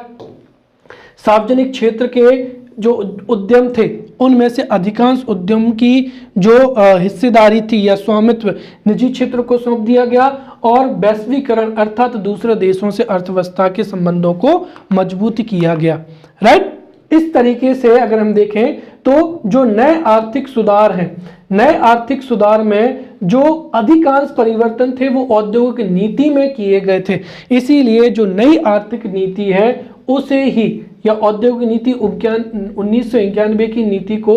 सार्वजनिक क्षेत्र के जो उद्यम थे उनमें से अधिकांश उद्यम की जो हिस्सेदारी थी या स्वामित्व निजी क्षेत्र को सौंप दिया गया और वैश्वीकरण अर्थात दूसरे देशों से अर्थव्यवस्था के संबंधों को मजबूत किया गया, राइट। इस तरीके से अगर हम देखें तो जो नए आर्थिक सुधार हैं, नए आर्थिक सुधार में जो अधिकांश परिवर्तन थे वो औद्योगिक नीति में किए गए थे। इसीलिए जो नई आर्थिक नीति है उसे ही या औद्योगिक नीति 1991 की नीति को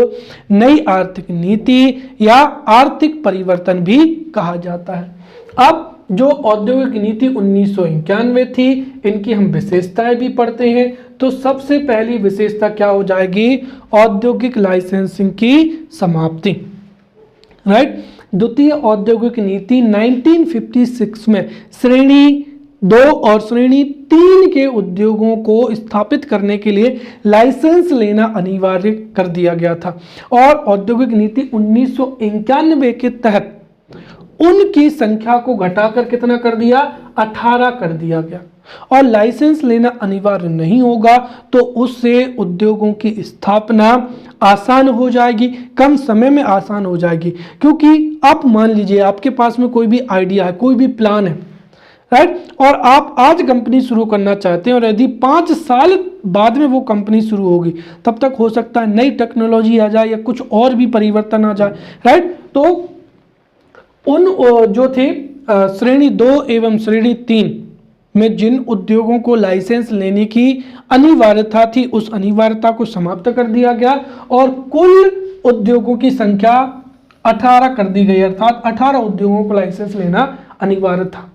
नई आर्थिक नीति या आर्थिक परिवर्तन भी कहा जाता है। अब जो औद्योगिक नीति 1991 थी, इनकी हम विशेषताएं भी पढ़ते हैं। तो सबसे पहली विशेषता क्या हो जाएगी, औद्योगिक लाइसेंसिंग की समाप्ति, राइट। द्वितीय औद्योगिक नीति 1956 में श्रेणी 2 और श्रेणी 3 के उद्योगों को स्थापित करने के लिए लाइसेंस लेना अनिवार्य कर दिया गया था और औद्योगिक नीति 1991 के तहत उनकी संख्या को घटाकर कितना कर दिया, 18 कर दिया गया। और लाइसेंस लेना अनिवार्य नहीं होगा तो उससे उद्योगों की स्थापना आसान हो जाएगी, कम समय में आसान हो जाएगी। क्योंकि आप मान लीजिए आपके पास में कोई भी आइडिया है, कोई भी प्लान है, राइट, और आप आज कंपनी शुरू करना चाहते हैं और यदि 5 साल बाद में वो कंपनी शुरू होगी तब तक हो सकता है नई टेक्नोलॉजी आ जाए या कुछ और भी परिवर्तन आ जाए, राइट। तो उन जो थे श्रेणी 2 एवं श्रेणी 3 में जिन उद्योगों को लाइसेंस लेने की अनिवार्यता थी उस अनिवार्यता को समाप्त कर दिया गया और कुल उद्योगों की संख्या 18 कर दी गई, अर्थात 18 उद्योगों को लाइसेंस लेना अनिवार्य था।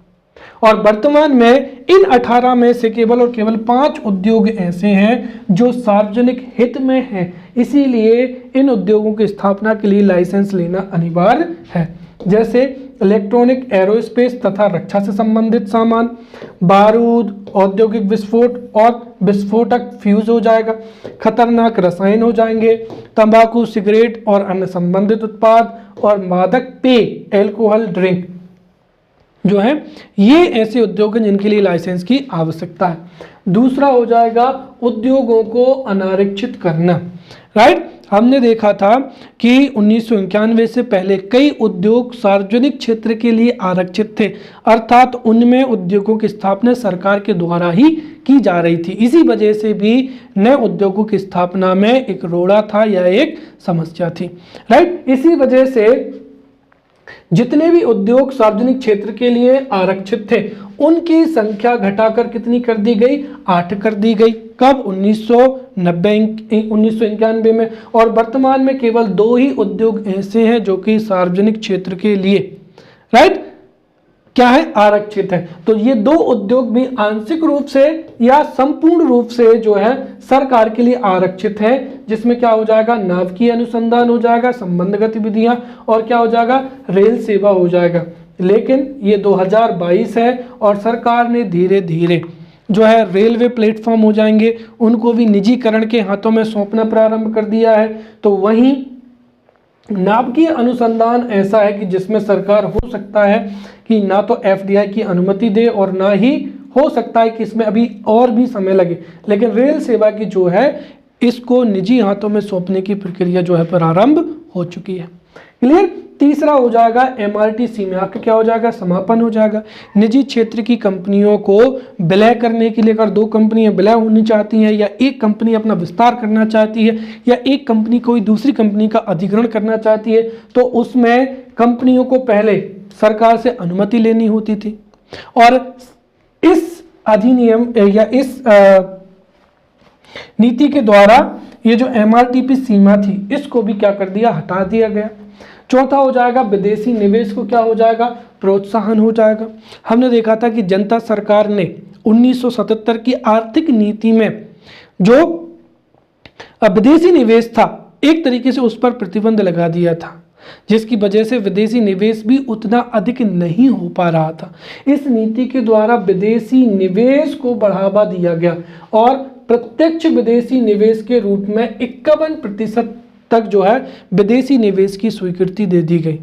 और वर्तमान में इन 18 में से केवल और केवल 5 उद्योग ऐसे हैं जो सार्वजनिक हित में हैं, इसीलिए इन उद्योगों की स्थापना के लिए लाइसेंस लेना अनिवार्य है। जैसे इलेक्ट्रॉनिक, एरोस्पेस तथा रक्षा से संबंधित सामान, बारूद, औद्योगिक विस्फोट और विस्फोटक फ्यूज हो जाएगा, खतरनाक रसायन हो जाएंगे, तंबाकू, सिगरेट और अन्य संबंधित उत्पाद और मादक पेय, एल्कोहल ड्रिंक जो है, ये ऐसे उद्योग हैं जिनके लिए लाइसेंस की आवश्यकता है। दूसरा हो जाएगा उद्योगों को अनारक्षित करना। राइट, हमने देखा था कि 1991 से पहले कई उद्योग सार्वजनिक क्षेत्र के लिए आरक्षित थे, अर्थात उनमें उद्योगों की स्थापना सरकार के द्वारा ही की जा रही थी। इसी वजह से भी नए उद्योगों की स्थापना में एक रोड़ा था या एक समस्या थी। राइट, इसी वजह से जितने भी उद्योग सार्वजनिक क्षेत्र के लिए आरक्षित थे उनकी संख्या घटाकर कितनी कर दी गई? 8 कर दी गई। कब? 1991 में। और वर्तमान में केवल 2 ही उद्योग ऐसे हैं जो कि सार्वजनिक क्षेत्र के लिए राइट क्या है? आरक्षित है। तो ये 2 उद्योग भी आंशिक रूप से या संपूर्ण रूप से जो है सरकार के लिए आरक्षित है, जिसमें क्या हो जाएगा? नाभिकीय अनुसंधान हो जाएगा, संबंध गतिविधियां, और क्या हो जाएगा? रेल सेवा हो जाएगा। लेकिन ये 2022 है और सरकार ने धीरे धीरे जो है रेलवे प्लेटफॉर्म हो जाएंगे उनको भी निजीकरण के हाथों में सौंपना प्रारंभ कर दिया है। तो वहीं नाभिकीय अनुसंधान ऐसा है कि जिसमें सरकार हो सकता है कि ना तो एफडीआई की अनुमति दे और ना ही हो सकता है कि इसमें अभी और भी समय लगे, लेकिन रेल सेवा की जो है इसको निजी हाथों में सौंपने की प्रक्रिया जो है प्रारंभ हो चुकी है। क्लियर? तीसरा हो जाएगा एमआरटी सीमा का क्या हो जाएगा? समापन हो जाएगा। निजी क्षेत्र की कंपनियों को विलय करने के लिए अगर 2 कंपनियां विलय होनी चाहती हैं या एक कंपनी अपना विस्तार करना चाहती है या एक कंपनी कोई दूसरी कंपनी का अधिग्रहण करना चाहती है तो उसमें कंपनियों को पहले सरकार से अनुमति लेनी होती थी और इस अधिनियम या इस नीति के द्वारा ये जो एमआरटीपी सीमा थी इसको भी क्या कर दिया? हटा दिया गया। चौथा हो जाएगा विदेशी निवेश को क्या हो जाएगा? प्रोत्साहन हो जाएगा। हमने देखा था कि जनता सरकार ने 1977 की आर्थिक नीति में जो विदेशी निवेश था एक तरीके से उस पर प्रतिबंध लगा दिया था, जिसकी वजह से विदेशी निवेश भी उतना अधिक नहीं हो पा रहा था। इस नीति के द्वारा विदेशी निवेश को बढ़ावा दिया गया और प्रत्यक्ष विदेशी निवेश के रूप में 51% तक जो है विदेशी निवेश की स्वीकृति दे दी गई।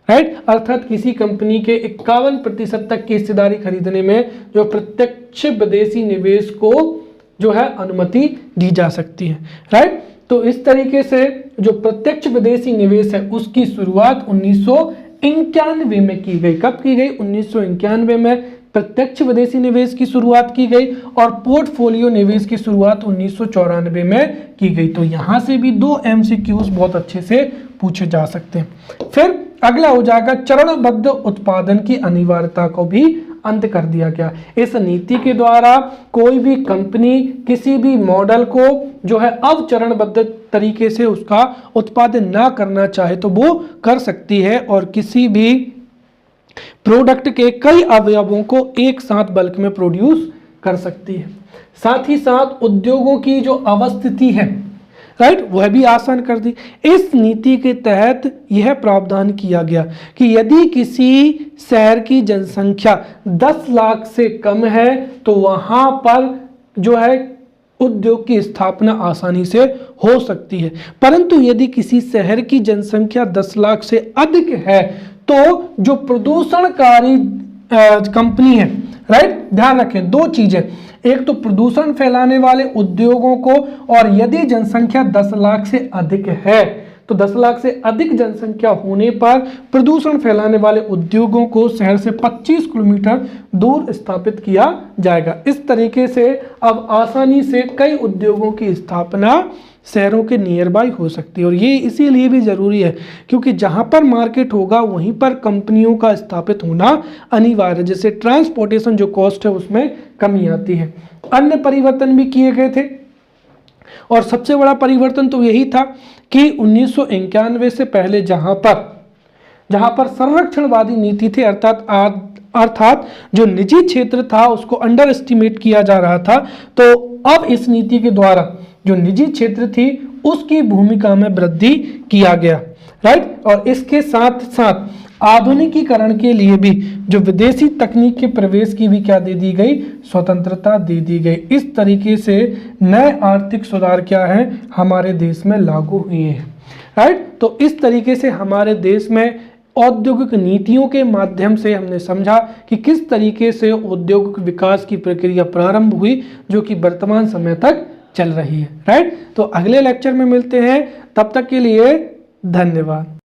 राइट, अर्थात किसी कंपनी के 51% तक की हिस्सेदारी खरीदने में जो प्रत्यक्ष विदेशी निवेश को जो है अनुमति दी जा सकती है। राइट, तो इस तरीके से जो प्रत्यक्ष विदेशी निवेश है उसकी शुरुआत 1991 में की गई। कब की गई? 1991 में प्रत्यक्ष विदेशी निवेश की शुरुआत की गई और पोर्टफोलियो निवेश की शुरुआत 1994 में की गई। तो यहां से भी 2 MCQs बहुत अच्छे से पूछे जा सकते हैं। फिर अगला हो जाएगा चरणबद्ध उत्पादन की अनिवार्यता को भी अंत कर दिया गया। इस नीति के द्वारा कोई भी कंपनी किसी भी मॉडल को जो है अब चरणबद्ध तरीके से उसका उत्पादन ना करना चाहे तो वो कर सकती है और किसी भी प्रोडक्ट के कई अवयवों को एक साथ बल्क में प्रोड्यूस कर सकती है। साथ ही साथ उद्योगों की जो अवस्थिति है राइट वह भी आसान कर दी। इस नीति के तहत यह प्रावधान किया गया कि यदि किसी शहर की जनसंख्या 10 लाख से कम है तो वहां पर जो है उद्योग की स्थापना आसानी से हो सकती है, परंतु यदि किसी शहर की जनसंख्या 10 लाख से अधिक है तो जो प्रदूषणकारी कंपनी है राइट, ध्यान रखें 2 चीजें, एक तो प्रदूषण फैलाने वाले उद्योगों को, और यदि जनसंख्या 10 लाख से अधिक है तो 10 लाख से अधिक जनसंख्या होने पर प्रदूषण फैलाने वाले उद्योगों को शहर से 25 किलोमीटर दूर स्थापित किया जाएगा। इस तरीके से अब आसानी से कई उद्योगों की स्थापना शहरों के नियर बाय हो सकती है। और ये इसीलिए भी ज़रूरी है क्योंकि जहाँ पर मार्केट होगा वहीं पर कंपनियों का स्थापित होना अनिवार्य है, जिससे ट्रांसपोर्टेशन जो कॉस्ट है उसमें कमी आती है। अन्य परिवर्तन भी किए गए थे और सबसे बड़ा परिवर्तन तो यही था कि 1991 से पहले जहाँ पर संरक्षणवादी नीति थी, अर्थात जो निजी क्षेत्र था उसको अंडर एस्टिमेट किया जा रहा था, तो अब इस नीति के द्वारा जो निजी क्षेत्र थी उसकी भूमिका में वृद्धि किया गया, राइट। और इसके साथ साथ आधुनिकीकरण के लिए भी जो विदेशी तकनीक के प्रवेश की भी क्या दे दी गई, स्वतंत्रता दे दी गई। इस तरीके से नए आर्थिक सुधार क्या है हमारे देश में लागू हुए हैं, राइट। तो इस तरीके से हमारे देश में औद्योगिक नीतियों के माध्यम से हमने समझा कि किस तरीके से औद्योगिक विकास की प्रक्रिया प्रारंभ हुई जो कि वर्तमान समय तक चल रही है, राइट। तो अगले लेक्चर में मिलते हैं, तब तक के लिए धन्यवाद।